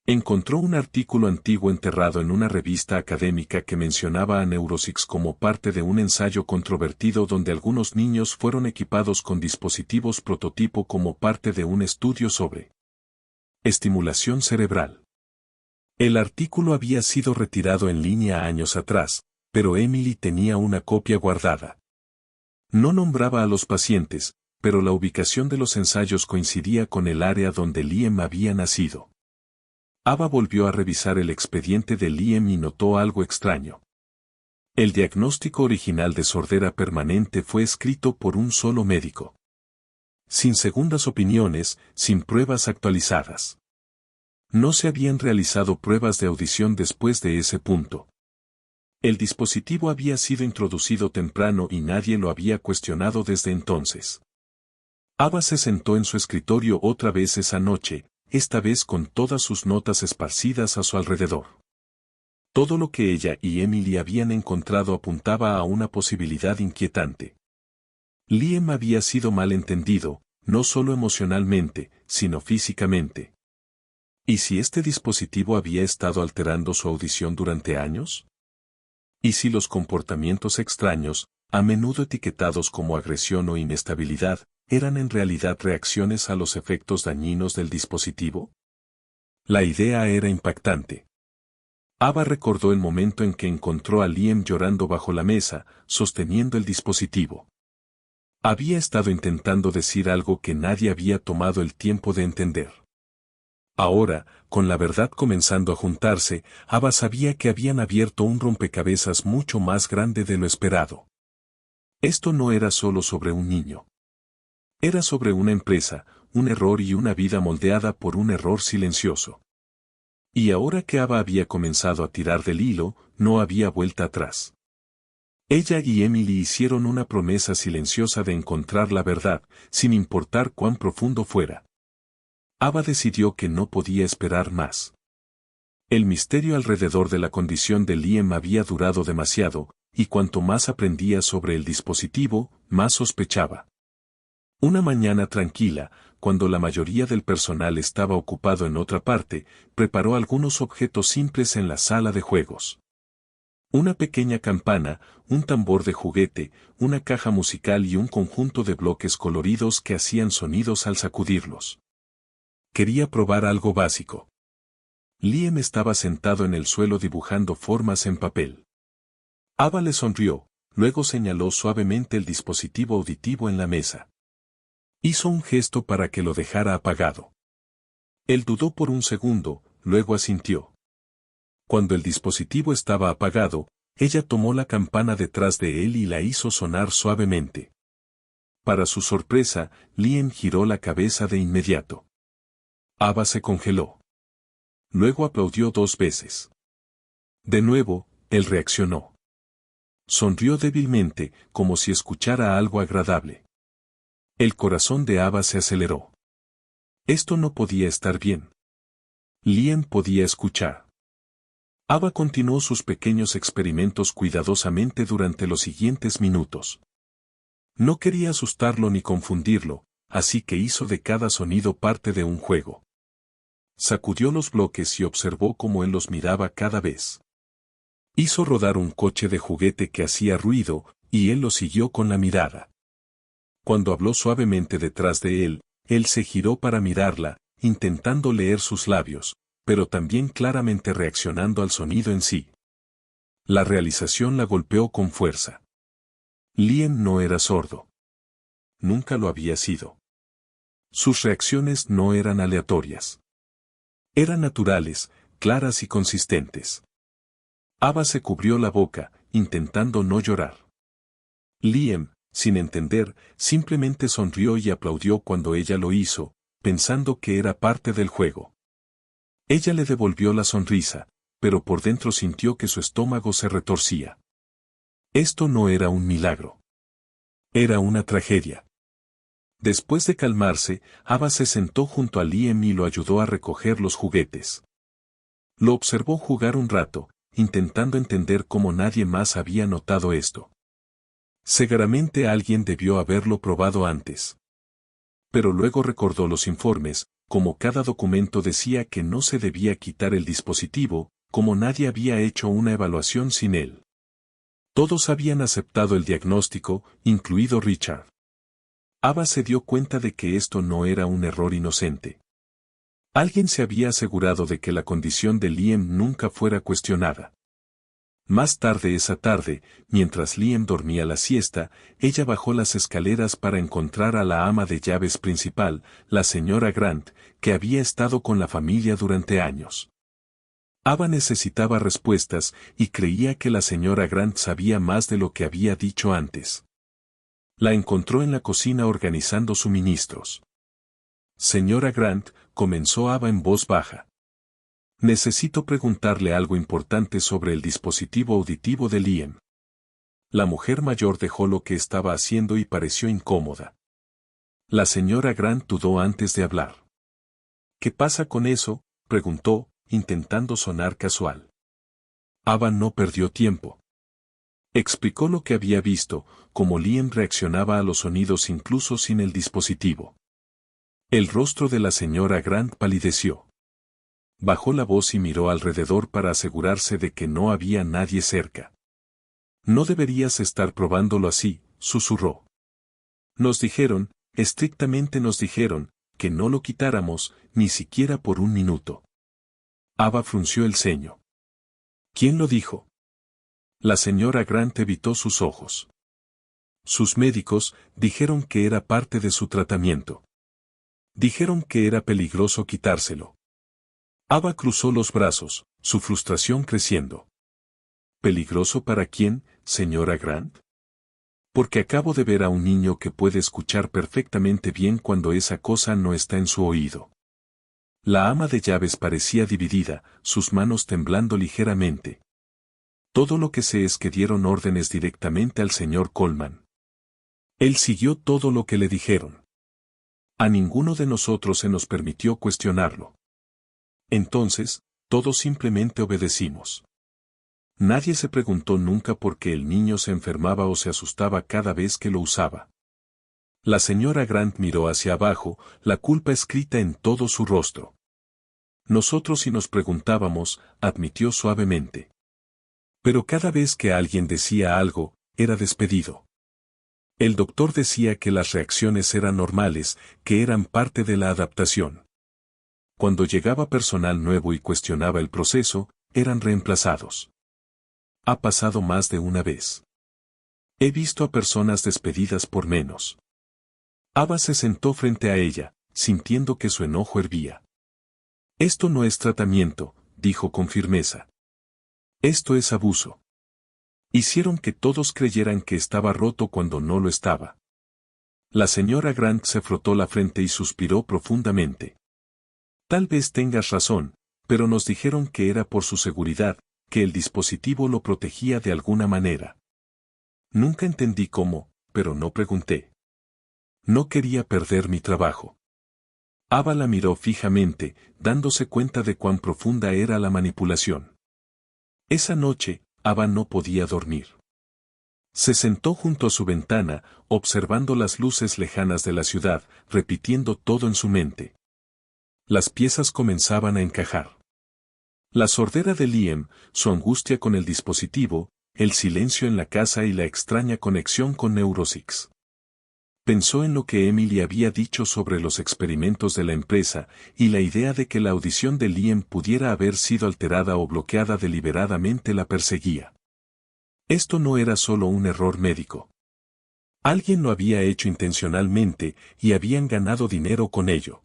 Encontró un artículo antiguo enterrado en una revista académica que mencionaba a Neurosix como parte de un ensayo controvertido donde algunos niños fueron equipados con dispositivos prototipo como parte de un estudio sobre estimulación cerebral. El artículo había sido retirado en línea años atrás, pero Emily tenía una copia guardada. No nombraba a los pacientes, pero la ubicación de los ensayos coincidía con el área donde Liam había nacido. Ava volvió a revisar el expediente de Liam y notó algo extraño. El diagnóstico original de sordera permanente fue escrito por un solo médico. Sin segundas opiniones, sin pruebas actualizadas. No se habían realizado pruebas de audición después de ese punto. El dispositivo había sido introducido temprano y nadie lo había cuestionado desde entonces. Ava se sentó en su escritorio otra vez esa noche, esta vez con todas sus notas esparcidas a su alrededor. Todo lo que ella y Emily habían encontrado apuntaba a una posibilidad inquietante. Liam había sido malentendido, no solo emocionalmente, sino físicamente. ¿Y si este dispositivo había estado alterando su audición durante años? ¿Y si los comportamientos extraños, a menudo etiquetados como agresión o inestabilidad, eran en realidad reacciones a los efectos dañinos del dispositivo? La idea era impactante. Ava recordó el momento en que encontró a Liam llorando bajo la mesa, sosteniendo el dispositivo. Había estado intentando decir algo que nadie había tomado el tiempo de entender. Ahora, con la verdad comenzando a juntarse, Ava sabía que habían abierto un rompecabezas mucho más grande de lo esperado. Esto no era solo sobre un niño. Era sobre una empresa, un error y una vida moldeada por un error silencioso. Y ahora que Ava había comenzado a tirar del hilo, no había vuelta atrás. Ella y Emily hicieron una promesa silenciosa de encontrar la verdad, sin importar cuán profundo fuera. Ava decidió que no podía esperar más. El misterio alrededor de la condición de Liam había durado demasiado, y cuanto más aprendía sobre el dispositivo, más sospechaba. Una mañana tranquila, cuando la mayoría del personal estaba ocupado en otra parte, preparó algunos objetos simples en la sala de juegos. Una pequeña campana, un tambor de juguete, una caja musical y un conjunto de bloques coloridos que hacían sonidos al sacudirlos. Quería probar algo básico. Liam estaba sentado en el suelo dibujando formas en papel. Ava le sonrió, luego señaló suavemente el dispositivo auditivo en la mesa. Hizo un gesto para que lo dejara apagado. Él dudó por un segundo, luego asintió. Cuando el dispositivo estaba apagado, ella tomó la campana detrás de él y la hizo sonar suavemente. Para su sorpresa, Liam giró la cabeza de inmediato. Ava se congeló. Luego aplaudió 2 veces. De nuevo, él reaccionó. Sonrió débilmente, como si escuchara algo agradable. El corazón de Ava se aceleró. Esto no podía estar bien. Liam podía escuchar. Ava continuó sus pequeños experimentos cuidadosamente durante los siguientes minutos. No quería asustarlo ni confundirlo, así que hizo de cada sonido parte de un juego. Sacudió los bloques y observó cómo él los miraba cada vez. Hizo rodar un coche de juguete que hacía ruido, y él lo siguió con la mirada. Cuando habló suavemente detrás de él, él se giró para mirarla, intentando leer sus labios, pero también claramente reaccionando al sonido en sí. La realización la golpeó con fuerza. Liam no era sordo. Nunca lo había sido. Sus reacciones no eran aleatorias. Eran naturales, claras y consistentes. Ava se cubrió la boca, intentando no llorar. Liam, sin entender, simplemente sonrió y aplaudió cuando ella lo hizo, pensando que era parte del juego. Ella le devolvió la sonrisa, pero por dentro sintió que su estómago se retorcía. Esto no era un milagro. Era una tragedia. Después de calmarse, Ava se sentó junto a Liam y lo ayudó a recoger los juguetes. Lo observó jugar un rato, intentando entender cómo nadie más había notado esto. Seguramente alguien debió haberlo probado antes. Pero luego recordó los informes, como cada documento decía que no se debía quitar el dispositivo, como nadie había hecho una evaluación sin él. Todos habían aceptado el diagnóstico, incluido Richard. Ava se dio cuenta de que esto no era un error inocente. Alguien se había asegurado de que la condición de Liam nunca fuera cuestionada. Más tarde esa tarde, mientras Liam dormía la siesta, ella bajó las escaleras para encontrar a la ama de llaves principal, la señora Grant, que había estado con la familia durante años. Ava necesitaba respuestas y creía que la señora Grant sabía más de lo que había dicho antes. La encontró en la cocina organizando suministros. Señora Grant, comenzó Ava en voz baja. Necesito preguntarle algo importante sobre el dispositivo auditivo de Liam. La mujer mayor dejó lo que estaba haciendo y pareció incómoda. La señora Grant dudó antes de hablar. ¿Qué pasa con eso?, preguntó, intentando sonar casual. Ava no perdió tiempo. Explicó lo que había visto, cómo Liam reaccionaba a los sonidos incluso sin el dispositivo. El rostro de la señora Grant palideció. Bajó la voz y miró alrededor para asegurarse de que no había nadie cerca. No deberías estar probándolo así, susurró. Nos dijeron, estrictamente nos dijeron, que no lo quitáramos, ni siquiera por un minuto. Ava frunció el ceño. ¿Quién lo dijo? La señora Grant evitó sus ojos. Sus médicos dijeron que era parte de su tratamiento. Dijeron que era peligroso quitárselo. Ava cruzó los brazos, su frustración creciendo. ¿Peligroso para quién, señora Grant? Porque acabo de ver a un niño que puede escuchar perfectamente bien cuando esa cosa no está en su oído. La ama de llaves parecía dividida, sus manos temblando ligeramente. Todo lo que sé es que dieron órdenes directamente al señor Coleman. Él siguió todo lo que le dijeron. A ninguno de nosotros se nos permitió cuestionarlo. Entonces, todos simplemente obedecimos. Nadie se preguntó nunca por qué el niño se enfermaba o se asustaba cada vez que lo usaba. La señora Grant miró hacia abajo, la culpa escrita en todo su rostro. Nosotros sí nos preguntábamos, admitió suavemente. Pero cada vez que alguien decía algo, era despedido. El doctor decía que las reacciones eran normales, que eran parte de la adaptación. Cuando llegaba personal nuevo y cuestionaba el proceso, eran reemplazados. Ha pasado más de una vez. He visto a personas despedidas por menos. Ava se sentó frente a ella, sintiendo que su enojo hervía. Esto no es tratamiento, dijo con firmeza. Esto es abuso. Hicieron que todos creyeran que estaba roto cuando no lo estaba. La señora Grant se frotó la frente y suspiró profundamente. Tal vez tengas razón, pero nos dijeron que era por su seguridad, que el dispositivo lo protegía de alguna manera. Nunca entendí cómo, pero no pregunté. No quería perder mi trabajo. Ava la miró fijamente, dándose cuenta de cuán profunda era la manipulación. Esa noche, Ava no podía dormir. Se sentó junto a su ventana, observando las luces lejanas de la ciudad, repitiendo todo en su mente. Las piezas comenzaban a encajar. La sordera de Liam, su angustia con el dispositivo, el silencio en la casa y la extraña conexión con Neurosix. Pensó en lo que Emily había dicho sobre los experimentos de la empresa, y la idea de que la audición de Liam pudiera haber sido alterada o bloqueada deliberadamente la perseguía. Esto no era solo un error médico. Alguien lo había hecho intencionalmente, y habían ganado dinero con ello.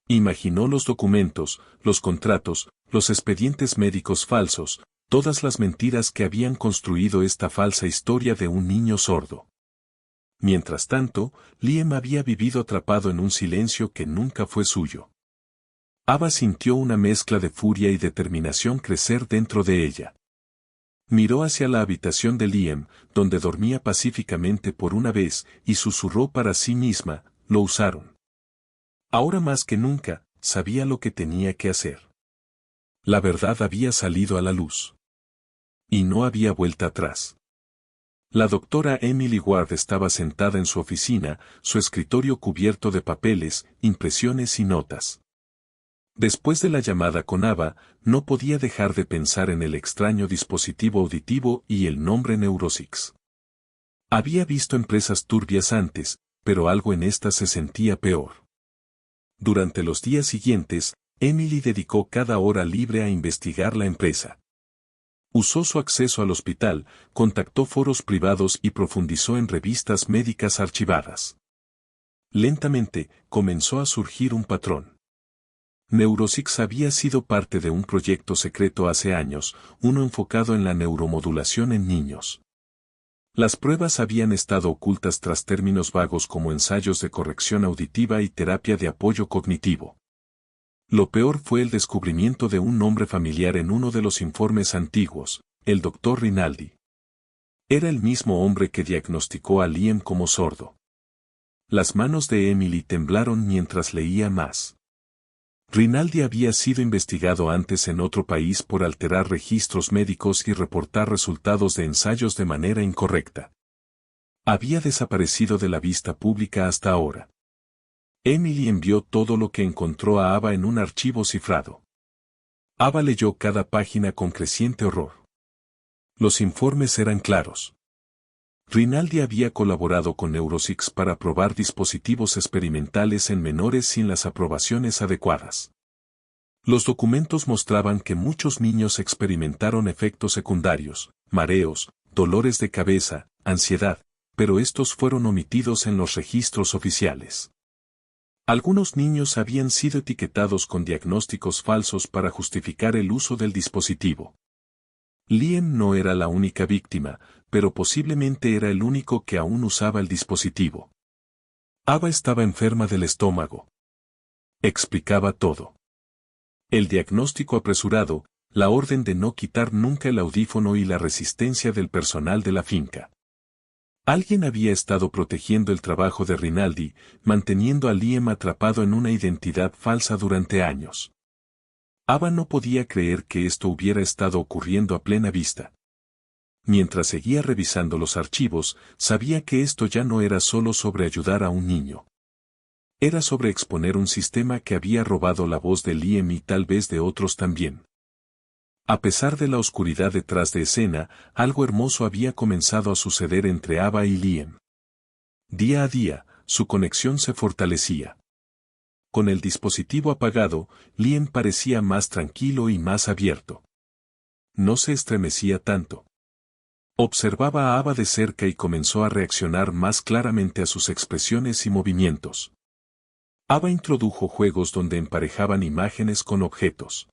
Imaginó los documentos, los contratos, los expedientes médicos falsos, todas las mentiras que habían construido esta falsa historia de un niño sordo. Mientras tanto, Liam había vivido atrapado en un silencio que nunca fue suyo. Ava sintió una mezcla de furia y determinación crecer dentro de ella. Miró hacia la habitación de Liam, donde dormía pacíficamente por una vez, y susurró para sí misma, lo usaron. Ahora más que nunca, sabía lo que tenía que hacer. La verdad había salido a la luz. Y no había vuelta atrás. La doctora Emily Ward estaba sentada en su oficina, su escritorio cubierto de papeles, impresiones y notas. Después de la llamada con Ava, no podía dejar de pensar en el extraño dispositivo auditivo y el nombre Neurosix. Había visto empresas turbias antes, pero algo en esta se sentía peor. Durante los días siguientes, Emily dedicó cada hora libre a investigar la empresa. Usó su acceso al hospital, contactó foros privados y profundizó en revistas médicas archivadas. Lentamente, comenzó a surgir un patrón. Neurosix había sido parte de un proyecto secreto hace años, uno enfocado en la neuromodulación en niños. Las pruebas habían estado ocultas tras términos vagos como ensayos de corrección auditiva y terapia de apoyo cognitivo. Lo peor fue el descubrimiento de un nombre familiar en uno de los informes antiguos, el Dr. Rinaldi. Era el mismo hombre que diagnosticó a Liam como sordo. Las manos de Emily temblaron mientras leía más. Rinaldi había sido investigado antes en otro país por alterar registros médicos y reportar resultados de ensayos de manera incorrecta. Había desaparecido de la vista pública hasta ahora. Emily envió todo lo que encontró a Ava en un archivo cifrado. Ava leyó cada página con creciente horror. Los informes eran claros. Rinaldi había colaborado con Neurosix para probar dispositivos experimentales en menores sin las aprobaciones adecuadas. Los documentos mostraban que muchos niños experimentaron efectos secundarios, mareos, dolores de cabeza, ansiedad, pero estos fueron omitidos en los registros oficiales. Algunos niños habían sido etiquetados con diagnósticos falsos para justificar el uso del dispositivo. Liam no era la única víctima, pero posiblemente era el único que aún usaba el dispositivo. Ava estaba enferma del estómago. Explicaba todo. El diagnóstico apresurado, la orden de no quitar nunca el audífono y la resistencia del personal de la finca. Alguien había estado protegiendo el trabajo de Rinaldi, manteniendo a Liam atrapado en una identidad falsa durante años. Ava no podía creer que esto hubiera estado ocurriendo a plena vista. Mientras seguía revisando los archivos, sabía que esto ya no era solo sobre ayudar a un niño. Era sobre exponer un sistema que había robado la voz de Liam y tal vez de otros también. A pesar de la oscuridad detrás de escena, algo hermoso había comenzado a suceder entre Ava y Liam. Día a día, su conexión se fortalecía. Con el dispositivo apagado, Liam parecía más tranquilo y más abierto. No se estremecía tanto. Observaba a Ava de cerca y comenzó a reaccionar más claramente a sus expresiones y movimientos. Ava introdujo juegos donde emparejaban imágenes con objetos.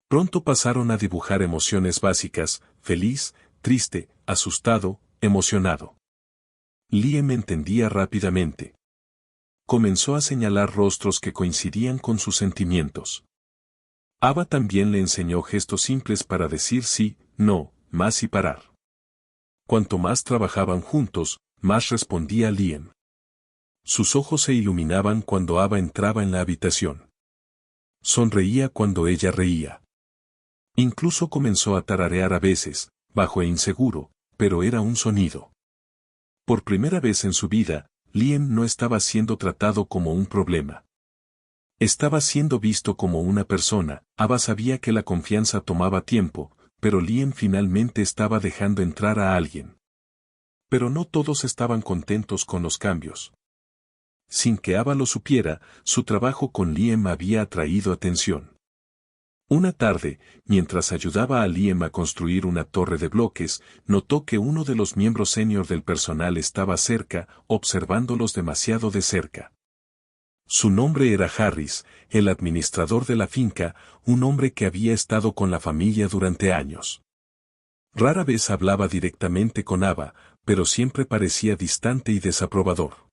Pronto pasaron a dibujar emociones básicas, feliz, triste, asustado, emocionado. Liam entendía rápidamente. Comenzó a señalar rostros que coincidían con sus sentimientos. Ava también le enseñó gestos simples para decir sí, no, más y parar. Cuanto más trabajaban juntos, más respondía Liam. Sus ojos se iluminaban cuando Ava entraba en la habitación. Sonreía cuando ella reía. Incluso comenzó a tararear a veces, bajo e inseguro, pero era un sonido. Por primera vez en su vida, Liam no estaba siendo tratado como un problema. Estaba siendo visto como una persona. Ava sabía que la confianza tomaba tiempo, pero Liam finalmente estaba dejando entrar a alguien. Pero no todos estaban contentos con los cambios. Sin que Ava lo supiera, su trabajo con Liam había atraído atención. Una tarde, mientras ayudaba a Liam a construir una torre de bloques, notó que uno de los miembros senior del personal estaba cerca, observándolos demasiado de cerca. Su nombre era Harris, el administrador de la finca, un hombre que había estado con la familia durante años. Rara vez hablaba directamente con Ava, pero siempre parecía distante y desaprobador.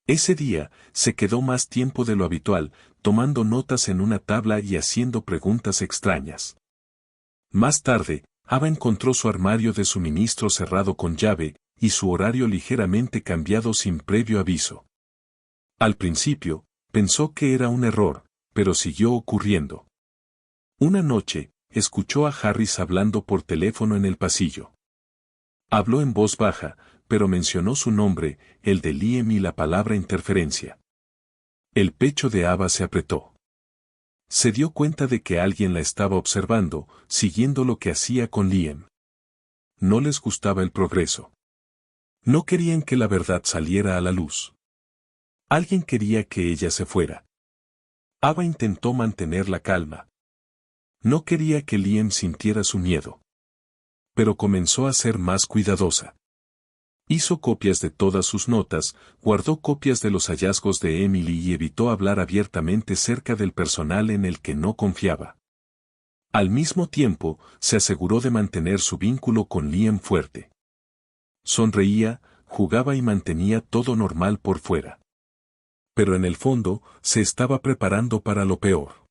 Ese día, se quedó más tiempo de lo habitual, tomando notas en una tabla y haciendo preguntas extrañas. Más tarde, Ava encontró su armario de suministro cerrado con llave, y su horario ligeramente cambiado sin previo aviso. Al principio, pensó que era un error, pero siguió ocurriendo. Una noche, escuchó a Harris hablando por teléfono en el pasillo. Habló en voz baja, pero mencionó su nombre, el de Liam y la palabra interferencia. El pecho de Ava se apretó. Se dio cuenta de que alguien la estaba observando, siguiendo lo que hacía con Liam. No les gustaba el progreso. No querían que la verdad saliera a la luz. Alguien quería que ella se fuera. Ava intentó mantener la calma. No quería que Liam sintiera su miedo. Pero comenzó a ser más cuidadosa. Hizo copias de todas sus notas, guardó copias de los hallazgos de Emily y evitó hablar abiertamente cerca del personal en el que no confiaba. Al mismo tiempo, se aseguró de mantener su vínculo con Liam fuerte. Sonreía, jugaba y mantenía todo normal por fuera. Pero en el fondo, se estaba preparando para lo peor.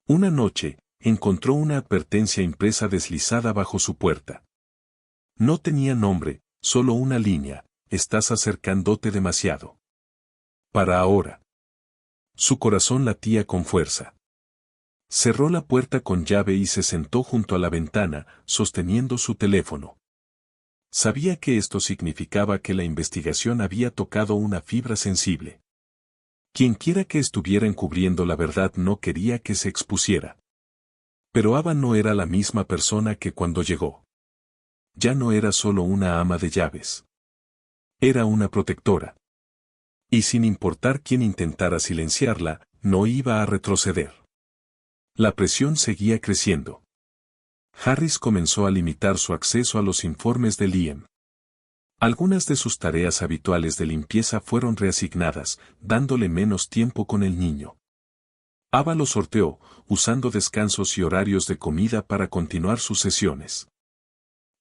Una noche, encontró una advertencia impresa deslizada bajo su puerta. No tenía nombre, solo una línea: estás acercándote demasiado. Para ahora. Su corazón latía con fuerza. Cerró la puerta con llave y se sentó junto a la ventana, sosteniendo su teléfono. Sabía que esto significaba que la investigación había tocado una fibra sensible. Quienquiera que estuviera encubriendo la verdad no quería que se expusiera. Pero Ava no era la misma persona que cuando llegó. Ya no era solo una ama de llaves. Era una protectora. Y sin importar quién intentara silenciarla, no iba a retroceder. La presión seguía creciendo. Harris comenzó a limitar su acceso a los informes de Liam. Algunas de sus tareas habituales de limpieza fueron reasignadas, dándole menos tiempo con el niño. Ava lo sorteó, usando descansos y horarios de comida para continuar sus sesiones.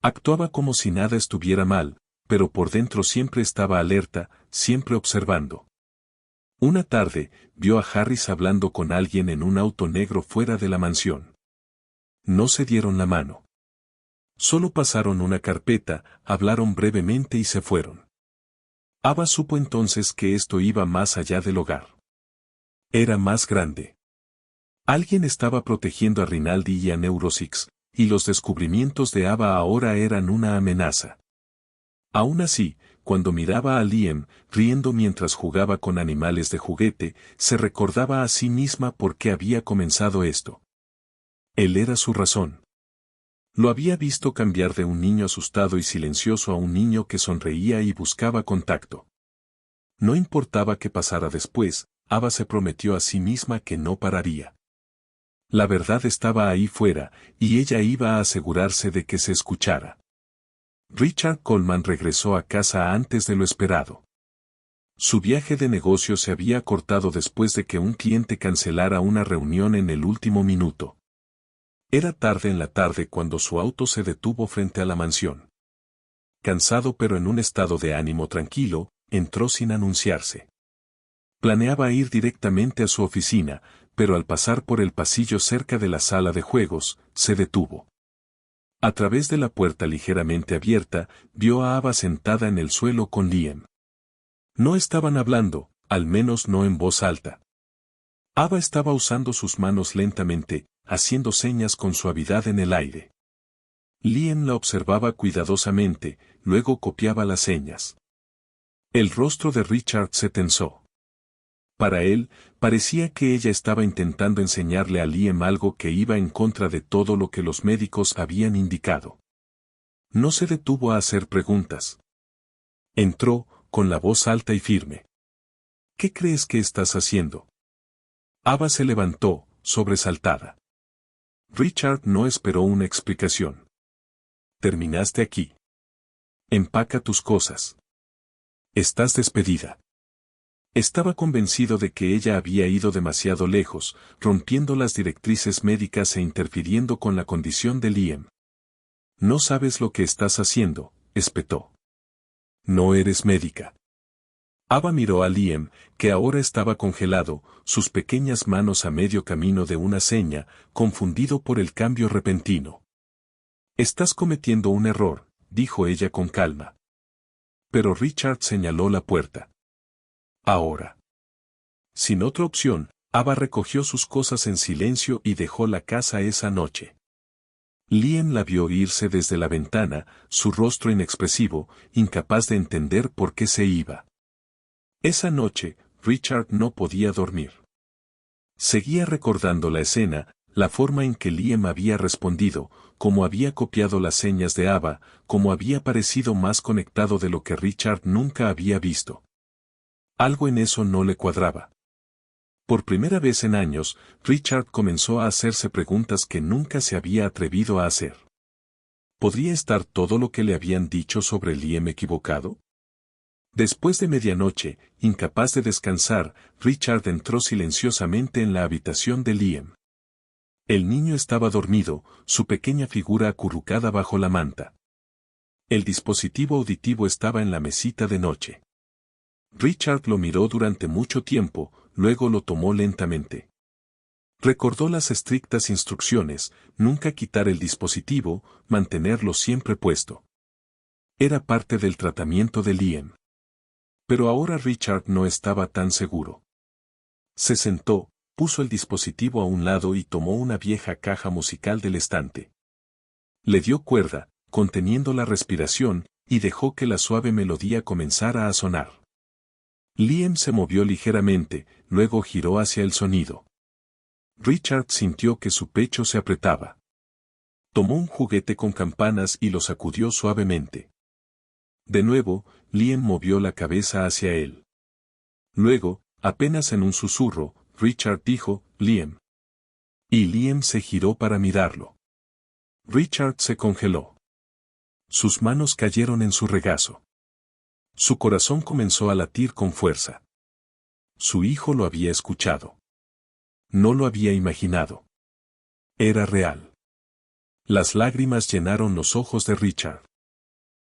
Actuaba como si nada estuviera mal, pero por dentro siempre estaba alerta, siempre observando. Una tarde, vio a Harris hablando con alguien en un auto negro fuera de la mansión. No se dieron la mano. Solo pasaron una carpeta, hablaron brevemente y se fueron. Ava supo entonces que esto iba más allá del hogar. Era más grande. Alguien estaba protegiendo a Rinaldi y a Neurosix, y los descubrimientos de Ava ahora eran una amenaza. Aún así, cuando miraba a Liam, riendo mientras jugaba con animales de juguete, se recordaba a sí misma por qué había comenzado esto. Él era su razón. Lo había visto cambiar de un niño asustado y silencioso a un niño que sonreía y buscaba contacto. No importaba qué pasara después, Ava se prometió a sí misma que no pararía. La verdad estaba ahí fuera, y ella iba a asegurarse de que se escuchara. Richard Coleman regresó a casa antes de lo esperado. Su viaje de negocio se había cortado después de que un cliente cancelara una reunión en el último minuto. Era tarde en la tarde cuando su auto se detuvo frente a la mansión. Cansado pero en un estado de ánimo tranquilo, entró sin anunciarse. Planeaba ir directamente a su oficina, pero al pasar por el pasillo cerca de la sala de juegos, se detuvo. A través de la puerta ligeramente abierta, vio a Ava sentada en el suelo con Liam. No estaban hablando, al menos no en voz alta. Ava estaba usando sus manos lentamente, haciendo señas con suavidad en el aire. Liam la observaba cuidadosamente, luego copiaba las señas. El rostro de Richard se tensó. Para él, parecía que ella estaba intentando enseñarle a Liam algo que iba en contra de todo lo que los médicos habían indicado. No se detuvo a hacer preguntas. Entró, con la voz alta y firme. ¿Qué crees que estás haciendo? Ava se levantó, sobresaltada. Richard no esperó una explicación. Terminaste aquí. Empaca tus cosas. Estás despedida. Estaba convencido de que ella había ido demasiado lejos, rompiendo las directrices médicas e interfiriendo con la condición de Liam. No sabes lo que estás haciendo, espetó. No eres médica. Ava miró a Liam, que ahora estaba congelado, sus pequeñas manos a medio camino de una seña, confundido por el cambio repentino. Estás cometiendo un error, dijo ella con calma. Pero Richard señaló la puerta. Ahora. Sin otra opción, Ava recogió sus cosas en silencio y dejó la casa esa noche. Liam la vio irse desde la ventana, su rostro inexpresivo, incapaz de entender por qué se iba. Esa noche, Richard no podía dormir. Seguía recordando la escena, la forma en que Liam había respondido, cómo había copiado las señas de Ava, cómo había parecido más conectado de lo que Richard nunca había visto. Algo en eso no le cuadraba. Por primera vez en años, Richard comenzó a hacerse preguntas que nunca se había atrevido a hacer. ¿Podría estar todo lo que le habían dicho sobre Liam equivocado? Después de medianoche, incapaz de descansar, Richard entró silenciosamente en la habitación de Liam. El niño estaba dormido, su pequeña figura acurrucada bajo la manta. El dispositivo auditivo estaba en la mesita de noche. Richard lo miró durante mucho tiempo, luego lo tomó lentamente. Recordó las estrictas instrucciones, nunca quitar el dispositivo, mantenerlo siempre puesto. Era parte del tratamiento de Liam. Pero ahora Richard no estaba tan seguro. Se sentó, puso el dispositivo a un lado y tomó una vieja caja musical del estante. Le dio cuerda, conteniendo la respiración, y dejó que la suave melodía comenzara a sonar. Liam se movió ligeramente, luego giró hacia el sonido. Richard sintió que su pecho se apretaba. Tomó un juguete con campanas y lo sacudió suavemente. De nuevo, Liam movió la cabeza hacia él. Luego, apenas en un susurro, Richard dijo, «Liam». Y Liam se giró para mirarlo. Richard se congeló. Sus manos cayeron en su regazo. Su corazón comenzó a latir con fuerza. Su hijo lo había escuchado. No lo había imaginado. Era real. Las lágrimas llenaron los ojos de Richard.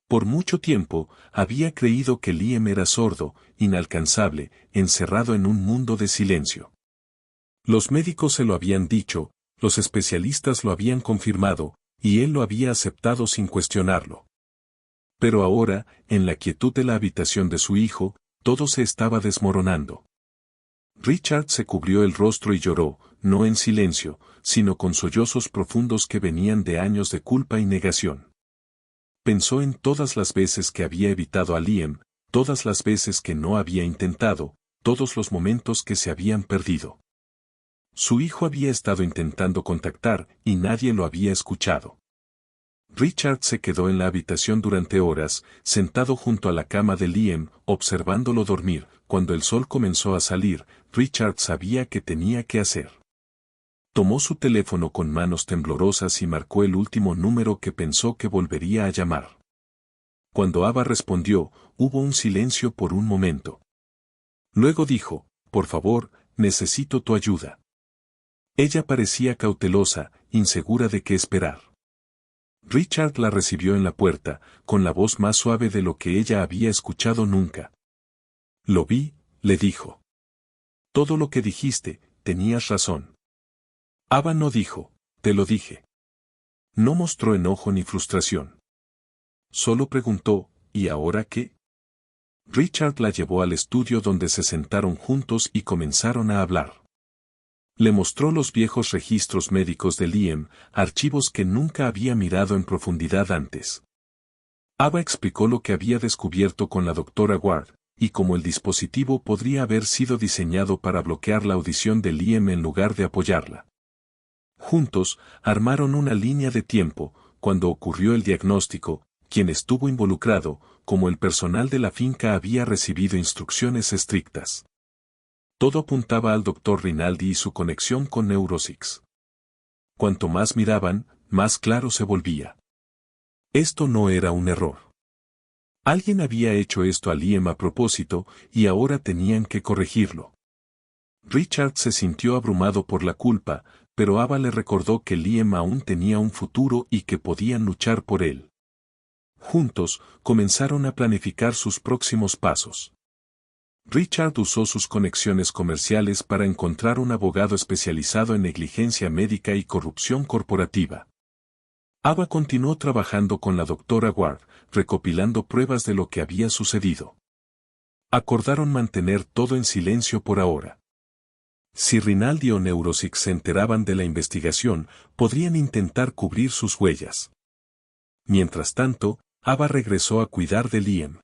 Por mucho tiempo, había creído que Liam era sordo, inalcanzable, encerrado en un mundo de silencio. Los médicos se lo habían dicho, los especialistas lo habían confirmado, y él lo había aceptado sin cuestionarlo. Pero ahora, en la quietud de la habitación de su hijo, todo se estaba desmoronando. Richard se cubrió el rostro y lloró, no en silencio, sino con sollozos profundos que venían de años de culpa y negación. Pensó en todas las veces que había evitado a Liam, todas las veces que no había intentado, todos los momentos que se habían perdido. Su hijo había estado intentando contactar, y nadie lo había escuchado. Richard se quedó en la habitación durante horas, sentado junto a la cama de Liam, observándolo dormir. Cuando el sol comenzó a salir, Richard sabía qué tenía que hacer. Tomó su teléfono con manos temblorosas y marcó el último número que pensó que volvería a llamar. Cuando Ava respondió, hubo un silencio por un momento. Luego dijo, «Por favor, necesito tu ayuda». Ella parecía cautelosa, insegura de qué esperar. Richard la recibió en la puerta, con la voz más suave de lo que ella había escuchado nunca. «Lo vi», le dijo. «Todo lo que dijiste, tenías razón». Ava no dijo, «Te lo dije». No mostró enojo ni frustración. Solo preguntó, «¿Y ahora qué?». Richard la llevó al estudio donde se sentaron juntos y comenzaron a hablar. Le mostró los viejos registros médicos de Liam, archivos que nunca había mirado en profundidad antes. Ava explicó lo que había descubierto con la doctora Ward, y cómo el dispositivo podría haber sido diseñado para bloquear la audición de Liam en lugar de apoyarla. Juntos, armaron una línea de tiempo, cuando ocurrió el diagnóstico, quien estuvo involucrado, como el personal de la finca había recibido instrucciones estrictas. Todo apuntaba al doctor Rinaldi y su conexión con Neurosix. Cuanto más miraban, más claro se volvía. Esto no era un error. Alguien había hecho esto a Liam a propósito, y ahora tenían que corregirlo. Richard se sintió abrumado por la culpa, pero Ava le recordó que Liam aún tenía un futuro y que podían luchar por él. Juntos, comenzaron a planificar sus próximos pasos. Richard usó sus conexiones comerciales para encontrar un abogado especializado en negligencia médica y corrupción corporativa. Ava continuó trabajando con la doctora Ward, recopilando pruebas de lo que había sucedido. Acordaron mantener todo en silencio por ahora. Si Rinaldi o Neurosix se enteraban de la investigación, podrían intentar cubrir sus huellas. Mientras tanto, Ava regresó a cuidar de Liam.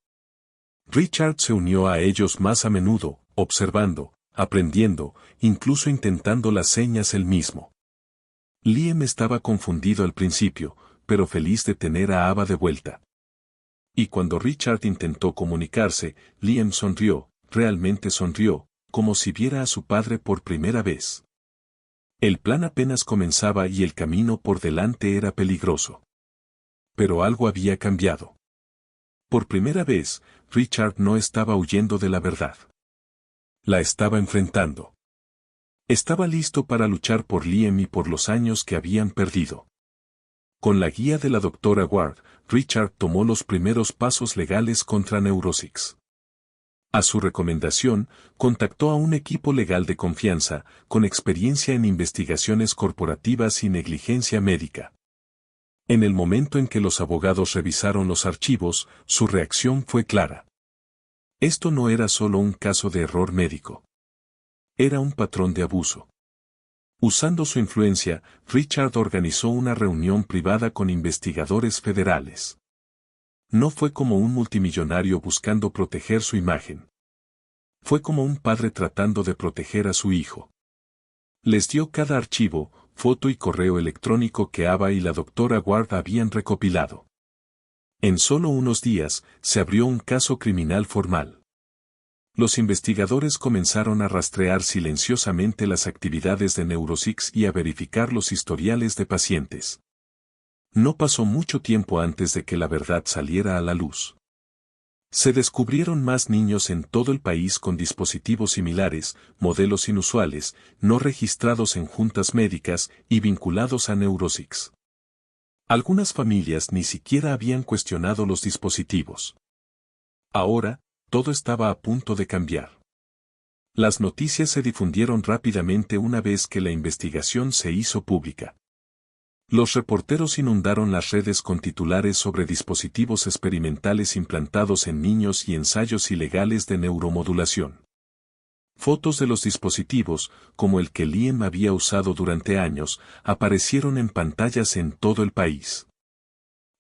Richard se unió a ellos más a menudo, observando, aprendiendo, incluso intentando las señas él mismo. Liam estaba confundido al principio, pero feliz de tener a Ava de vuelta. Y cuando Richard intentó comunicarse, Liam sonrió, realmente sonrió, como si viera a su padre por primera vez. El plan apenas comenzaba y el camino por delante era peligroso. Pero algo había cambiado. Por primera vez, Richard no estaba huyendo de la verdad. La estaba enfrentando. Estaba listo para luchar por Liam y por los años que habían perdido. Con la guía de la doctora Ward, Richard tomó los primeros pasos legales contra Neurosix. A su recomendación, contactó a un equipo legal de confianza, con experiencia en investigaciones corporativas y negligencia médica. En el momento en que los abogados revisaron los archivos, su reacción fue clara. Esto no era solo un caso de error médico. Era un patrón de abuso. Usando su influencia, Richard organizó una reunión privada con investigadores federales. No fue como un multimillonario buscando proteger su imagen. Fue como un padre tratando de proteger a su hijo. Les dio cada archivo, foto y correo electrónico que Ava y la doctora Ward habían recopilado. En solo unos días, se abrió un caso criminal formal. Los investigadores comenzaron a rastrear silenciosamente las actividades de Neurosix y a verificar los historiales de pacientes. No pasó mucho tiempo antes de que la verdad saliera a la luz. Se descubrieron más niños en todo el país con dispositivos similares, modelos inusuales, no registrados en juntas médicas y vinculados a Neurosix. Algunas familias ni siquiera habían cuestionado los dispositivos. Ahora, todo estaba a punto de cambiar. Las noticias se difundieron rápidamente una vez que la investigación se hizo pública. Los reporteros inundaron las redes con titulares sobre dispositivos experimentales implantados en niños y ensayos ilegales de neuromodulación. Fotos de los dispositivos, como el que Liam había usado durante años, aparecieron en pantallas en todo el país.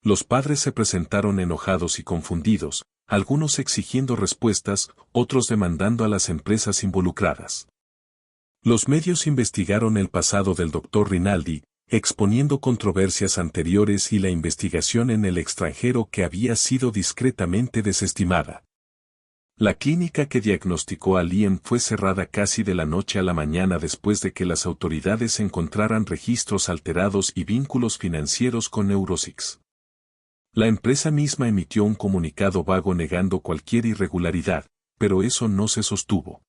Los padres se presentaron enojados y confundidos, algunos exigiendo respuestas, otros demandando a las empresas involucradas. Los medios investigaron el pasado del Dr. Rinaldi, exponiendo controversias anteriores y la investigación en el extranjero que había sido discretamente desestimada. La clínica que diagnosticó a Liam fue cerrada casi de la noche a la mañana después de que las autoridades encontraran registros alterados y vínculos financieros con Neurosix. La empresa misma emitió un comunicado vago negando cualquier irregularidad, pero eso no se sostuvo.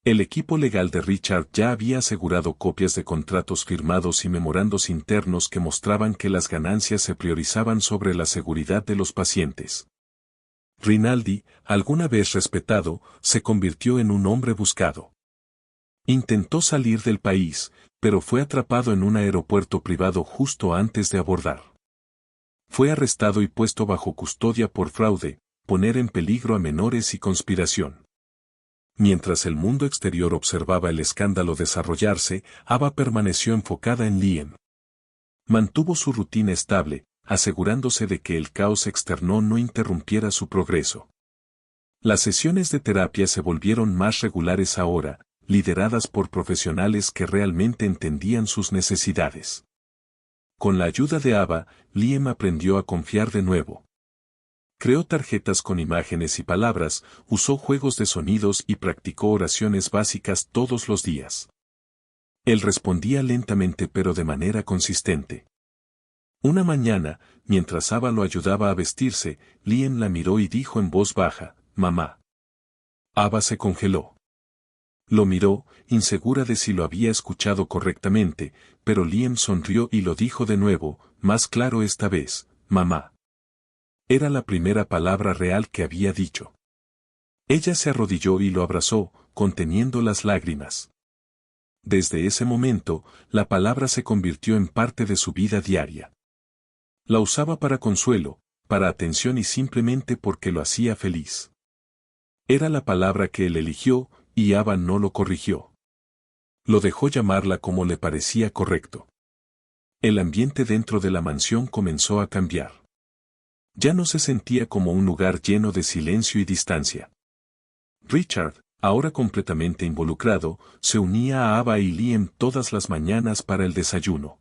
El equipo legal de Richard ya había asegurado copias de contratos firmados y memorandos internos que mostraban que las ganancias se priorizaban sobre la seguridad de los pacientes. Rinaldi, alguna vez respetado, se convirtió en un hombre buscado. Intentó salir del país, pero fue atrapado en un aeropuerto privado justo antes de abordar. Fue arrestado y puesto bajo custodia por fraude, poner en peligro a menores y conspiración. Mientras el mundo exterior observaba el escándalo desarrollarse, Ava permaneció enfocada en Liam. Mantuvo su rutina estable, asegurándose de que el caos externo no interrumpiera su progreso. Las sesiones de terapia se volvieron más regulares ahora, lideradas por profesionales que realmente entendían sus necesidades. Con la ayuda de Ava, Liam aprendió a confiar de nuevo. Creó tarjetas con imágenes y palabras, usó juegos de sonidos y practicó oraciones básicas todos los días. Él respondía lentamente pero de manera consistente. Una mañana, mientras Ava lo ayudaba a vestirse, Liam la miró y dijo en voz baja, «Mamá». Ava se congeló. Lo miró, insegura de si lo había escuchado correctamente, pero Liam sonrió y lo dijo de nuevo, más claro esta vez, «Mamá». Era la primera palabra real que había dicho. Ella se arrodilló y lo abrazó, conteniendo las lágrimas. Desde ese momento, la palabra se convirtió en parte de su vida diaria. La usaba para consuelo, para atención y simplemente porque lo hacía feliz. Era la palabra que él eligió, y Ava no lo corrigió. Lo dejó llamarla como le parecía correcto. El ambiente dentro de la mansión comenzó a cambiar. Ya no se sentía como un lugar lleno de silencio y distancia. Richard, ahora completamente involucrado, se unía a Ava y Liam todas las mañanas para el desayuno.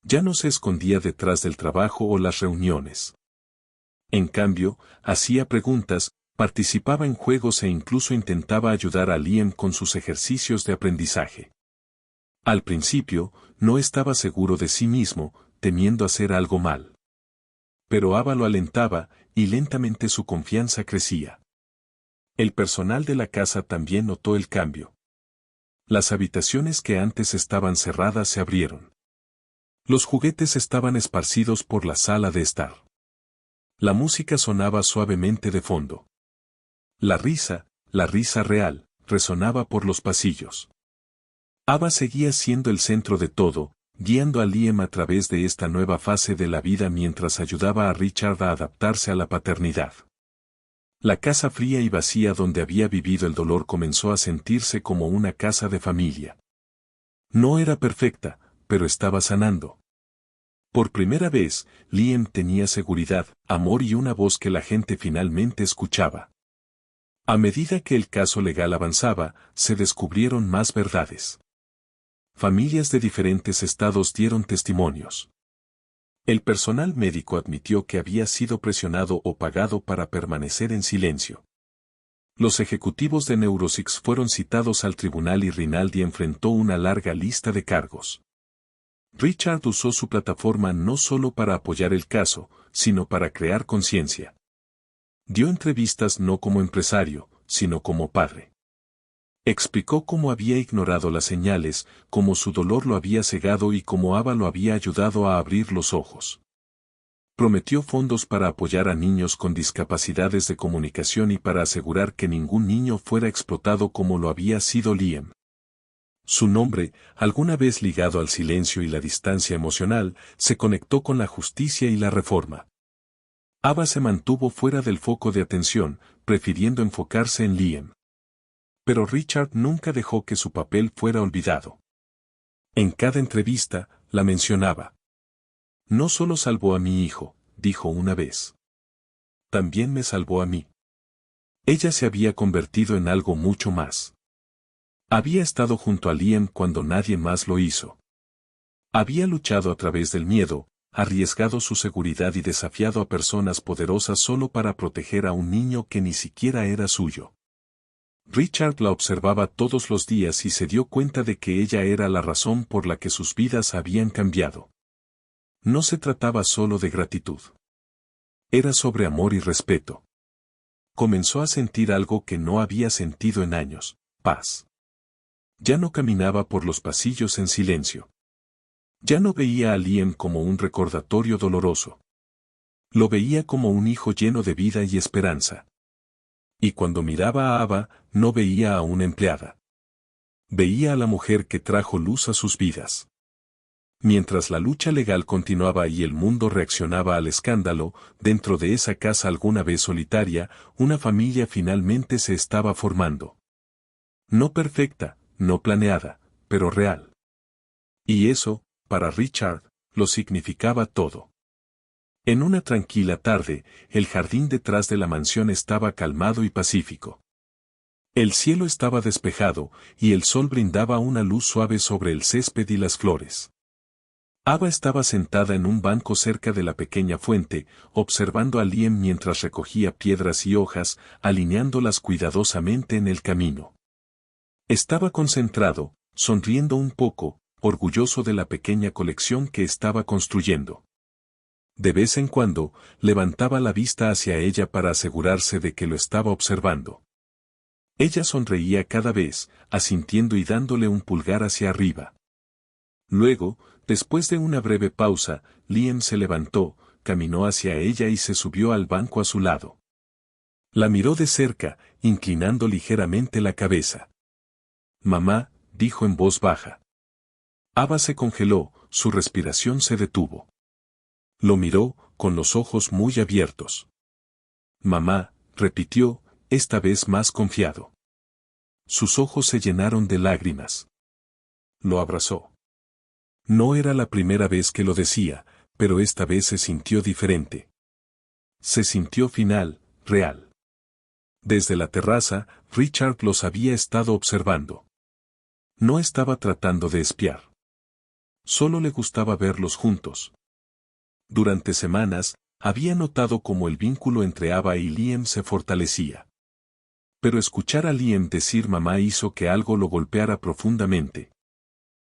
Ya no se escondía detrás del trabajo o las reuniones. En cambio, hacía preguntas, participaba en juegos e incluso intentaba ayudar a Liam con sus ejercicios de aprendizaje. Al principio, no estaba seguro de sí mismo, temiendo hacer algo mal. Pero Ava lo alentaba, y lentamente su confianza crecía. El personal de la casa también notó el cambio. Las habitaciones que antes estaban cerradas se abrieron. Los juguetes estaban esparcidos por la sala de estar. La música sonaba suavemente de fondo. La risa real, resonaba por los pasillos. Ava seguía siendo el centro de todo, guiando a Liam a través de esta nueva fase de la vida mientras ayudaba a Richard a adaptarse a la paternidad. La casa fría y vacía donde había vivido el dolor comenzó a sentirse como una casa de familia. No era perfecta, pero estaba sanando. Por primera vez, Liam tenía seguridad, amor y una voz que la gente finalmente escuchaba. A medida que el caso legal avanzaba, se descubrieron más verdades. Familias de diferentes estados dieron testimonios. El personal médico admitió que había sido presionado o pagado para permanecer en silencio. Los ejecutivos de Neurosix fueron citados al tribunal y Rinaldi enfrentó una larga lista de cargos. Richard usó su plataforma no solo para apoyar el caso, sino para crear conciencia. Dio entrevistas no como empresario, sino como padre. Explicó cómo había ignorado las señales, cómo su dolor lo había cegado y cómo Ava lo había ayudado a abrir los ojos. Prometió fondos para apoyar a niños con discapacidades de comunicación y para asegurar que ningún niño fuera explotado como lo había sido Liam. Su nombre, alguna vez ligado al silencio y la distancia emocional, se conectó con la justicia y la reforma. Ava se mantuvo fuera del foco de atención, prefiriendo enfocarse en Liam. Pero Richard nunca dejó que su papel fuera olvidado. En cada entrevista, la mencionaba. No solo salvó a mi hijo, dijo una vez. También me salvó a mí. Ella se había convertido en algo mucho más. Había estado junto a Liam cuando nadie más lo hizo. Había luchado a través del miedo, arriesgado su seguridad y desafiado a personas poderosas solo para proteger a un niño que ni siquiera era suyo. Richard la observaba todos los días y se dio cuenta de que ella era la razón por la que sus vidas habían cambiado. No se trataba solo de gratitud. Era sobre amor y respeto. Comenzó a sentir algo que no había sentido en años, paz. Ya no caminaba por los pasillos en silencio. Ya no veía a Liam como un recordatorio doloroso. Lo veía como un hijo lleno de vida y esperanza. Y cuando miraba a Ava, no veía a una empleada. Veía a la mujer que trajo luz a sus vidas. Mientras la lucha legal continuaba y el mundo reaccionaba al escándalo, dentro de esa casa alguna vez solitaria, una familia finalmente se estaba formando. No perfecta, no planeada, pero real. Y eso, para Richard, lo significaba todo. En una tranquila tarde, el jardín detrás de la mansión estaba calmado y pacífico. El cielo estaba despejado, y el sol brindaba una luz suave sobre el césped y las flores. Ava estaba sentada en un banco cerca de la pequeña fuente, observando a Liam mientras recogía piedras y hojas, alineándolas cuidadosamente en el camino. Estaba concentrado, sonriendo un poco, orgulloso de la pequeña colección que estaba construyendo. De vez en cuando, levantaba la vista hacia ella para asegurarse de que lo estaba observando. Ella sonreía cada vez, asintiendo y dándole un pulgar hacia arriba. Luego, después de una breve pausa, Liam se levantó, caminó hacia ella y se subió al banco a su lado. La miró de cerca, inclinando ligeramente la cabeza. Mamá, dijo en voz baja. Ava se congeló, su respiración se detuvo. Lo miró, con los ojos muy abiertos. Mamá, repitió, esta vez más confiado. Sus ojos se llenaron de lágrimas. Lo abrazó. No era la primera vez que lo decía, pero esta vez se sintió diferente. Se sintió final, real. Desde la terraza, Richard los había estado observando. No estaba tratando de espiar. Solo le gustaba verlos juntos. Durante semanas, había notado cómo el vínculo entre Ava y Liam se fortalecía. Pero escuchar a Liam decir mamá hizo que algo lo golpeara profundamente.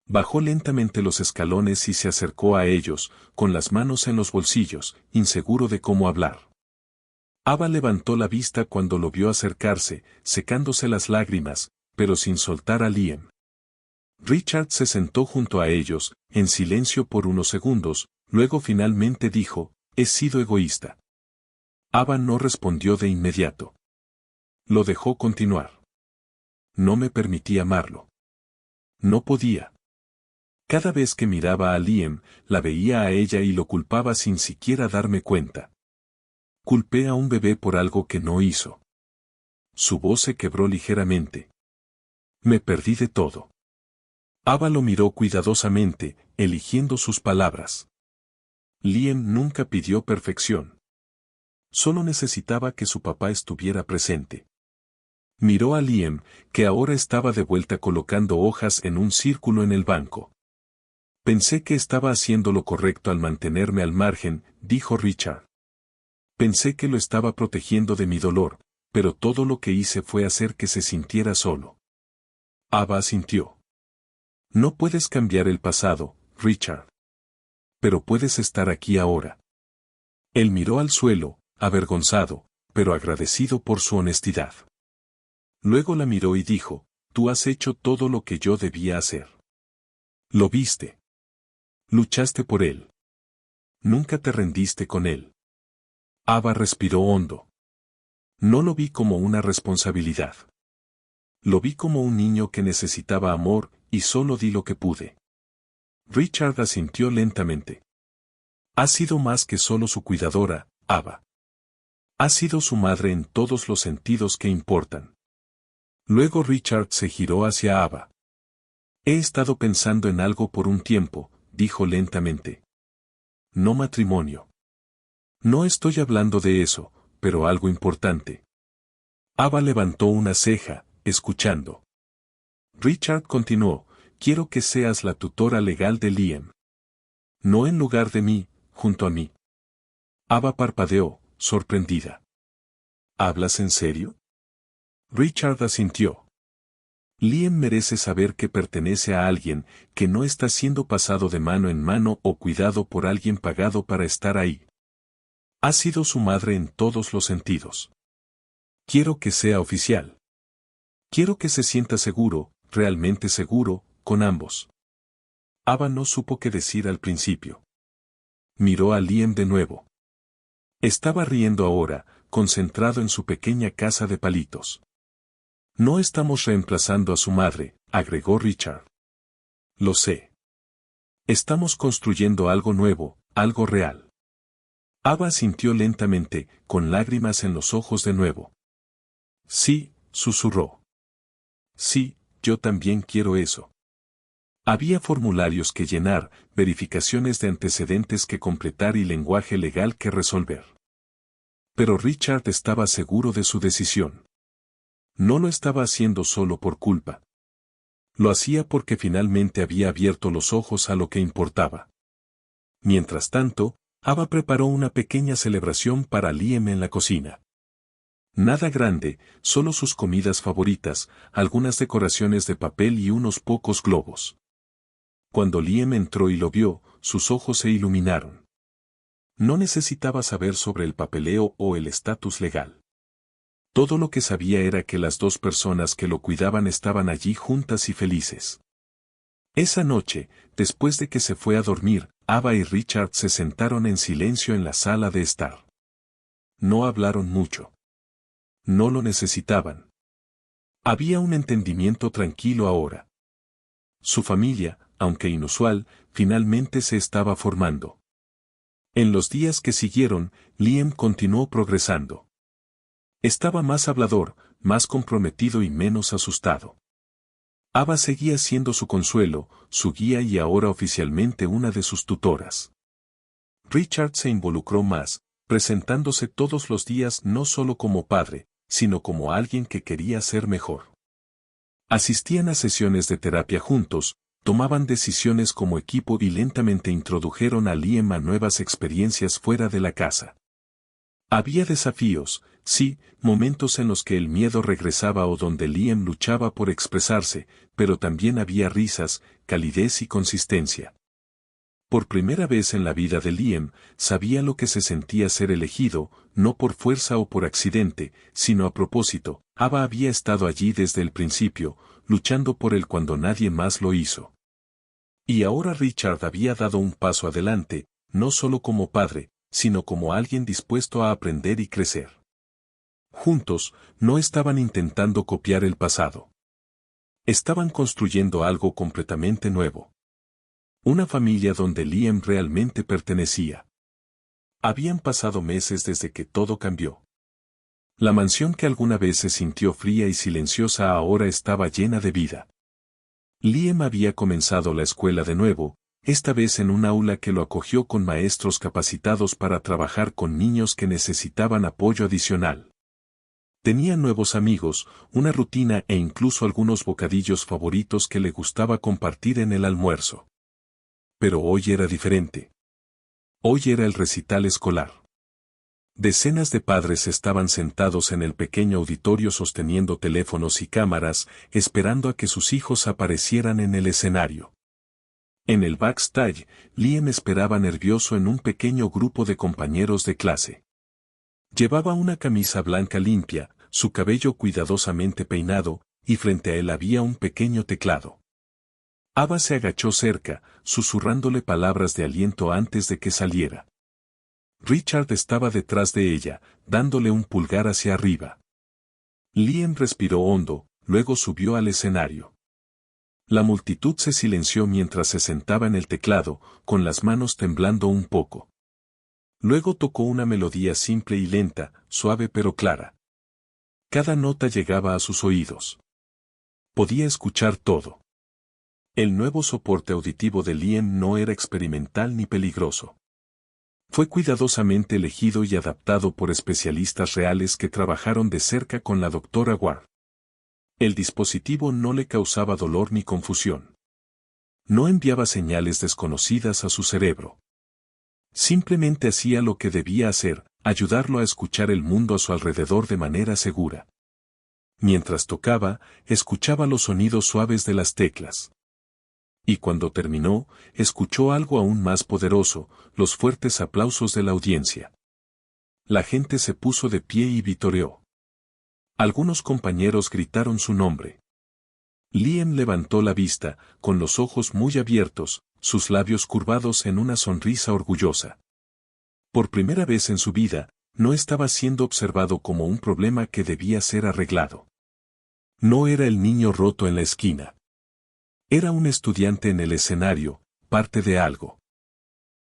Bajó lentamente los escalones y se acercó a ellos, con las manos en los bolsillos, inseguro de cómo hablar. Ava levantó la vista cuando lo vio acercarse, secándose las lágrimas, pero sin soltar a Liam. Richard se sentó junto a ellos, en silencio por unos segundos, luego finalmente dijo, he sido egoísta. Ava no respondió de inmediato. Lo dejó continuar. No me permití amarlo. No podía. Cada vez que miraba a Liam, la veía a ella y lo culpaba sin siquiera darme cuenta. Culpé a un bebé por algo que no hizo. Su voz se quebró ligeramente. Me perdí de todo. Ava lo miró cuidadosamente, eligiendo sus palabras. Liam nunca pidió perfección. Solo necesitaba que su papá estuviera presente. Miró a Liam, que ahora estaba de vuelta colocando hojas en un círculo en el banco. Pensé que estaba haciendo lo correcto al mantenerme al margen, dijo Richard. Pensé que lo estaba protegiendo de mi dolor, pero todo lo que hice fue hacer que se sintiera solo. Ava asintió. No puedes cambiar el pasado, Richard. Pero puedes estar aquí ahora. Él miró al suelo, avergonzado, pero agradecido por su honestidad. Luego la miró y dijo, tú has hecho todo lo que yo debía hacer. Lo viste. Luchaste por él. Nunca te rendiste con él. Ava respiró hondo. No lo vi como una responsabilidad. Lo vi como un niño que necesitaba amor, y solo di lo que pude. Richard asintió lentamente. Has sido más que solo su cuidadora, Ava. Has sido su madre en todos los sentidos que importan. Luego Richard se giró hacia Ava. He estado pensando en algo por un tiempo, dijo lentamente. No matrimonio. No estoy hablando de eso, pero algo importante. Ava levantó una ceja, escuchando. Richard continuó, quiero que seas la tutora legal de Liam. No en lugar de mí, junto a mí. Ava parpadeó, sorprendida. ¿Hablas en serio? Richard asintió. Liam merece saber que pertenece a alguien, que no está siendo pasado de mano en mano o cuidado por alguien pagado para estar ahí. Ha sido su madre en todos los sentidos. Quiero que sea oficial. Quiero que se sienta seguro, realmente seguro, con ambos. Ava no supo qué decir al principio. Miró a Liam de nuevo. Estaba riendo ahora, concentrado en su pequeña casa de palitos. No estamos reemplazando a su madre, agregó Richard. Lo sé. Estamos construyendo algo nuevo, algo real. Ava asintió lentamente, con lágrimas en los ojos de nuevo. Sí, susurró. Sí, yo también quiero eso. Había formularios que llenar, verificaciones de antecedentes que completar y lenguaje legal que resolver. Pero Richard estaba seguro de su decisión. No lo estaba haciendo solo por culpa. Lo hacía porque finalmente había abierto los ojos a lo que importaba. Mientras tanto, Ava preparó una pequeña celebración para Liam en la cocina. Nada grande, solo sus comidas favoritas, algunas decoraciones de papel y unos pocos globos. Cuando Liam entró y lo vio, sus ojos se iluminaron. No necesitaba saber sobre el papeleo o el estatus legal. Todo lo que sabía era que las dos personas que lo cuidaban estaban allí juntas y felices. Esa noche, después de que se fue a dormir, Ava y Richard se sentaron en silencio en la sala de estar. No hablaron mucho. No lo necesitaban. Había un entendimiento tranquilo ahora. Su familia, aunque inusual, finalmente se estaba formando. En los días que siguieron, Liam continuó progresando. Estaba más hablador, más comprometido y menos asustado. Ava seguía siendo su consuelo, su guía y ahora oficialmente una de sus tutoras. Richard se involucró más, presentándose todos los días no solo como padre, sino como alguien que quería ser mejor. Asistían a sesiones de terapia juntos, tomaban decisiones como equipo y lentamente introdujeron a Liam a nuevas experiencias fuera de la casa. Había desafíos, sí, momentos en los que el miedo regresaba o donde Liam luchaba por expresarse, pero también había risas, calidez y consistencia. Por primera vez en la vida de Liam, sabía lo que se sentía ser elegido, no por fuerza o por accidente, sino a propósito. Ava había estado allí desde el principio, luchando por él cuando nadie más lo hizo. Y ahora Richard había dado un paso adelante, no solo como padre, sino como alguien dispuesto a aprender y crecer. Juntos, no estaban intentando copiar el pasado. Estaban construyendo algo completamente nuevo. Una familia donde Liam realmente pertenecía. Habían pasado meses desde que todo cambió. La mansión que alguna vez se sintió fría y silenciosa ahora estaba llena de vida. Liam había comenzado la escuela de nuevo, esta vez en un aula que lo acogió con maestros capacitados para trabajar con niños que necesitaban apoyo adicional. Tenía nuevos amigos, una rutina e incluso algunos bocadillos favoritos que le gustaba compartir en el almuerzo. Pero hoy era diferente. Hoy era el recital escolar. Decenas de padres estaban sentados en el pequeño auditorio sosteniendo teléfonos y cámaras, esperando a que sus hijos aparecieran en el escenario. En el backstage, Liam esperaba nervioso en un pequeño grupo de compañeros de clase. Llevaba una camisa blanca limpia, su cabello cuidadosamente peinado, y frente a él había un pequeño teclado. Ava se agachó cerca, susurrándole palabras de aliento antes de que saliera. Richard estaba detrás de ella, dándole un pulgar hacia arriba. Liam respiró hondo, luego subió al escenario. La multitud se silenció mientras se sentaba en el teclado, con las manos temblando un poco. Luego tocó una melodía simple y lenta, suave pero clara. Cada nota llegaba a sus oídos. Podía escuchar todo. El nuevo soporte auditivo de Liam no era experimental ni peligroso. Fue cuidadosamente elegido y adaptado por especialistas reales que trabajaron de cerca con la doctora Ward. El dispositivo no le causaba dolor ni confusión. No enviaba señales desconocidas a su cerebro. Simplemente hacía lo que debía hacer, ayudarlo a escuchar el mundo a su alrededor de manera segura. Mientras tocaba, escuchaba los sonidos suaves de las teclas. Y cuando terminó, escuchó algo aún más poderoso, los fuertes aplausos de la audiencia. La gente se puso de pie y vitoreó. Algunos compañeros gritaron su nombre. Liam levantó la vista, con los ojos muy abiertos, sus labios curvados en una sonrisa orgullosa. Por primera vez en su vida, no estaba siendo observado como un problema que debía ser arreglado. No era el niño roto en la esquina. Era un estudiante en el escenario, parte de algo.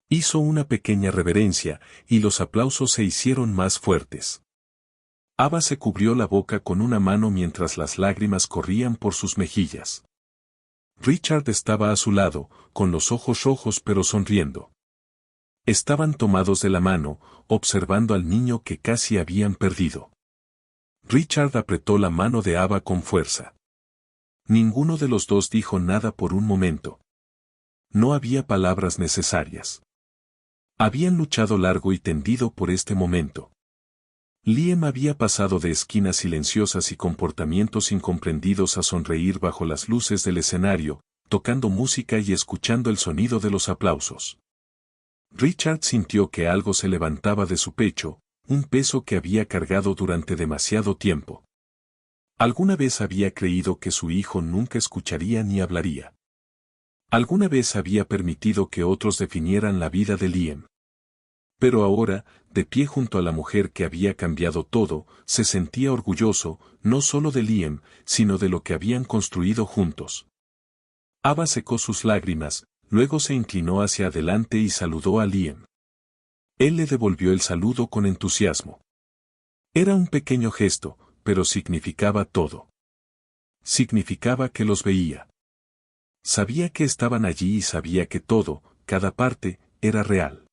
Hizo una pequeña reverencia, y los aplausos se hicieron más fuertes. Ava se cubrió la boca con una mano mientras las lágrimas corrían por sus mejillas. Richard estaba a su lado, con los ojos rojos pero sonriendo. Estaban tomados de la mano, observando al niño que casi habían perdido. Richard apretó la mano de Ava con fuerza. Ninguno de los dos dijo nada por un momento. No había palabras necesarias. Habían luchado largo y tendido por este momento. Liam había pasado de esquinas silenciosas y comportamientos incomprendidos a sonreír bajo las luces del escenario, tocando música y escuchando el sonido de los aplausos. Richard sintió que algo se levantaba de su pecho, un peso que había cargado durante demasiado tiempo. Alguna vez había creído que su hijo nunca escucharía ni hablaría. Alguna vez había permitido que otros definieran la vida de Liam. Pero ahora, de pie junto a la mujer que había cambiado todo, se sentía orgulloso, no solo de Liam, sino de lo que habían construido juntos. Ava secó sus lágrimas, luego se inclinó hacia adelante y saludó a Liam. Él le devolvió el saludo con entusiasmo. Era un pequeño gesto, pero significaba todo. Significaba que los veía. Sabía que estaban allí y sabía que todo, cada parte, era real.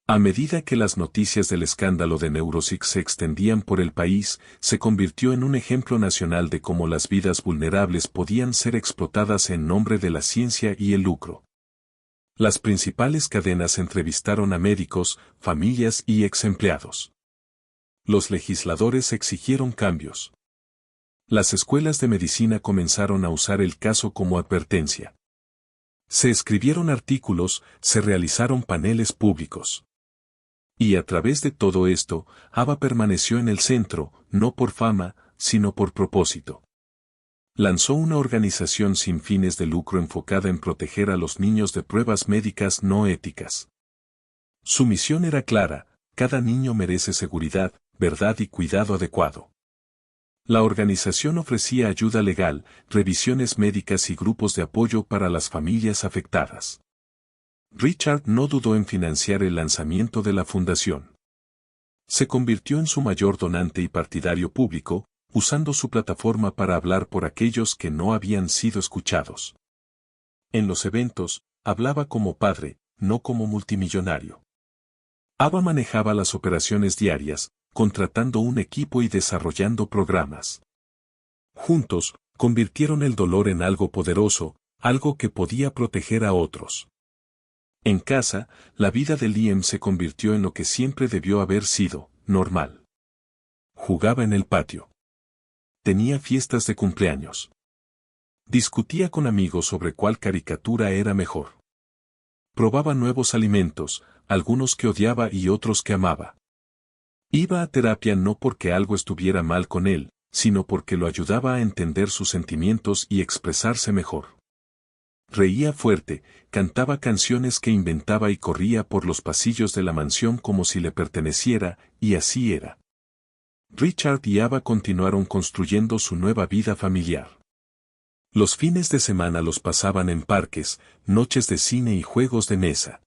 A medida que las noticias del escándalo de Neurosix se extendían por el país, se convirtió en un ejemplo nacional de cómo las vidas vulnerables podían ser explotadas en nombre de la ciencia y el lucro. Las principales cadenas entrevistaron a médicos, familias y ex-empleados. Los legisladores exigieron cambios. Las escuelas de medicina comenzaron a usar el caso como advertencia. Se escribieron artículos, se realizaron paneles públicos. Y a través de todo esto, Ava permaneció en el centro, no por fama, sino por propósito. Lanzó una organización sin fines de lucro enfocada en proteger a los niños de pruebas médicas no éticas. Su misión era clara: cada niño merece seguridad, verdad y cuidado adecuado. La organización ofrecía ayuda legal, revisiones médicas y grupos de apoyo para las familias afectadas. Richard no dudó en financiar el lanzamiento de la fundación. Se convirtió en su mayor donante y partidario público, usando su plataforma para hablar por aquellos que no habían sido escuchados. En los eventos, hablaba como padre, no como multimillonario. Ava manejaba las operaciones diarias, contratando un equipo y desarrollando programas. Juntos, convirtieron el dolor en algo poderoso, algo que podía proteger a otros. En casa, la vida de Liam se convirtió en lo que siempre debió haber sido: normal. Jugaba en el patio. Tenía fiestas de cumpleaños. Discutía con amigos sobre cuál caricatura era mejor. Probaba nuevos alimentos, algunos que odiaba y otros que amaba. Iba a terapia no porque algo estuviera mal con él, sino porque lo ayudaba a entender sus sentimientos y expresarse mejor. Reía fuerte, cantaba canciones que inventaba y corría por los pasillos de la mansión como si le perteneciera, y así era. Richard y Ava continuaron construyendo su nueva vida familiar. Los fines de semana los pasaban en parques, noches de cine y juegos de mesa.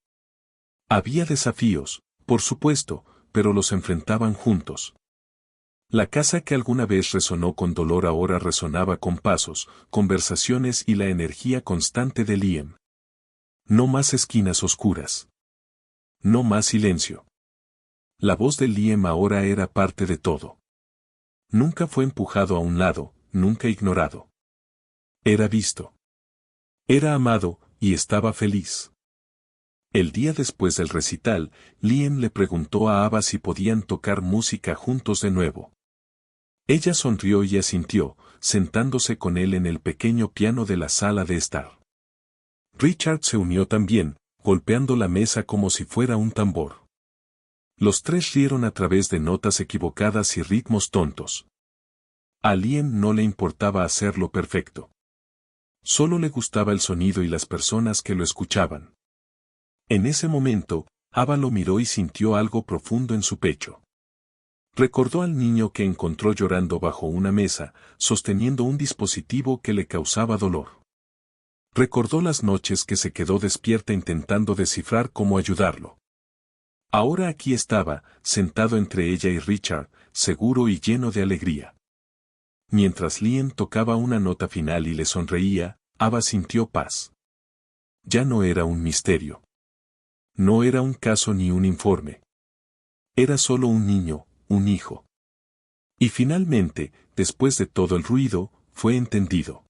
Había desafíos, por supuesto, pero los enfrentaban juntos. La casa que alguna vez resonó con dolor ahora resonaba con pasos, conversaciones y la energía constante de Liam. No más esquinas oscuras. No más silencio. La voz de Liam ahora era parte de todo. Nunca fue empujado a un lado, nunca ignorado. Era visto. Era amado, y estaba feliz. El día después del recital, Liam le preguntó a Ava si podían tocar música juntos de nuevo. Ella sonrió y asintió, sentándose con él en el pequeño piano de la sala de estar. Richard se unió también, golpeando la mesa como si fuera un tambor. Los tres rieron a través de notas equivocadas y ritmos tontos. A Liam no le importaba hacerlo perfecto. Solo le gustaba el sonido y las personas que lo escuchaban. En ese momento, Ava lo miró y sintió algo profundo en su pecho. Recordó al niño que encontró llorando bajo una mesa, sosteniendo un dispositivo que le causaba dolor. Recordó las noches que se quedó despierta intentando descifrar cómo ayudarlo. Ahora aquí estaba, sentado entre ella y Richard, seguro y lleno de alegría. Mientras Liam tocaba una nota final y le sonreía, Ava sintió paz. Ya no era un misterio. No era un caso ni un informe. Era solo un niño, un hijo. Y finalmente, después de todo el ruido, fue entendido.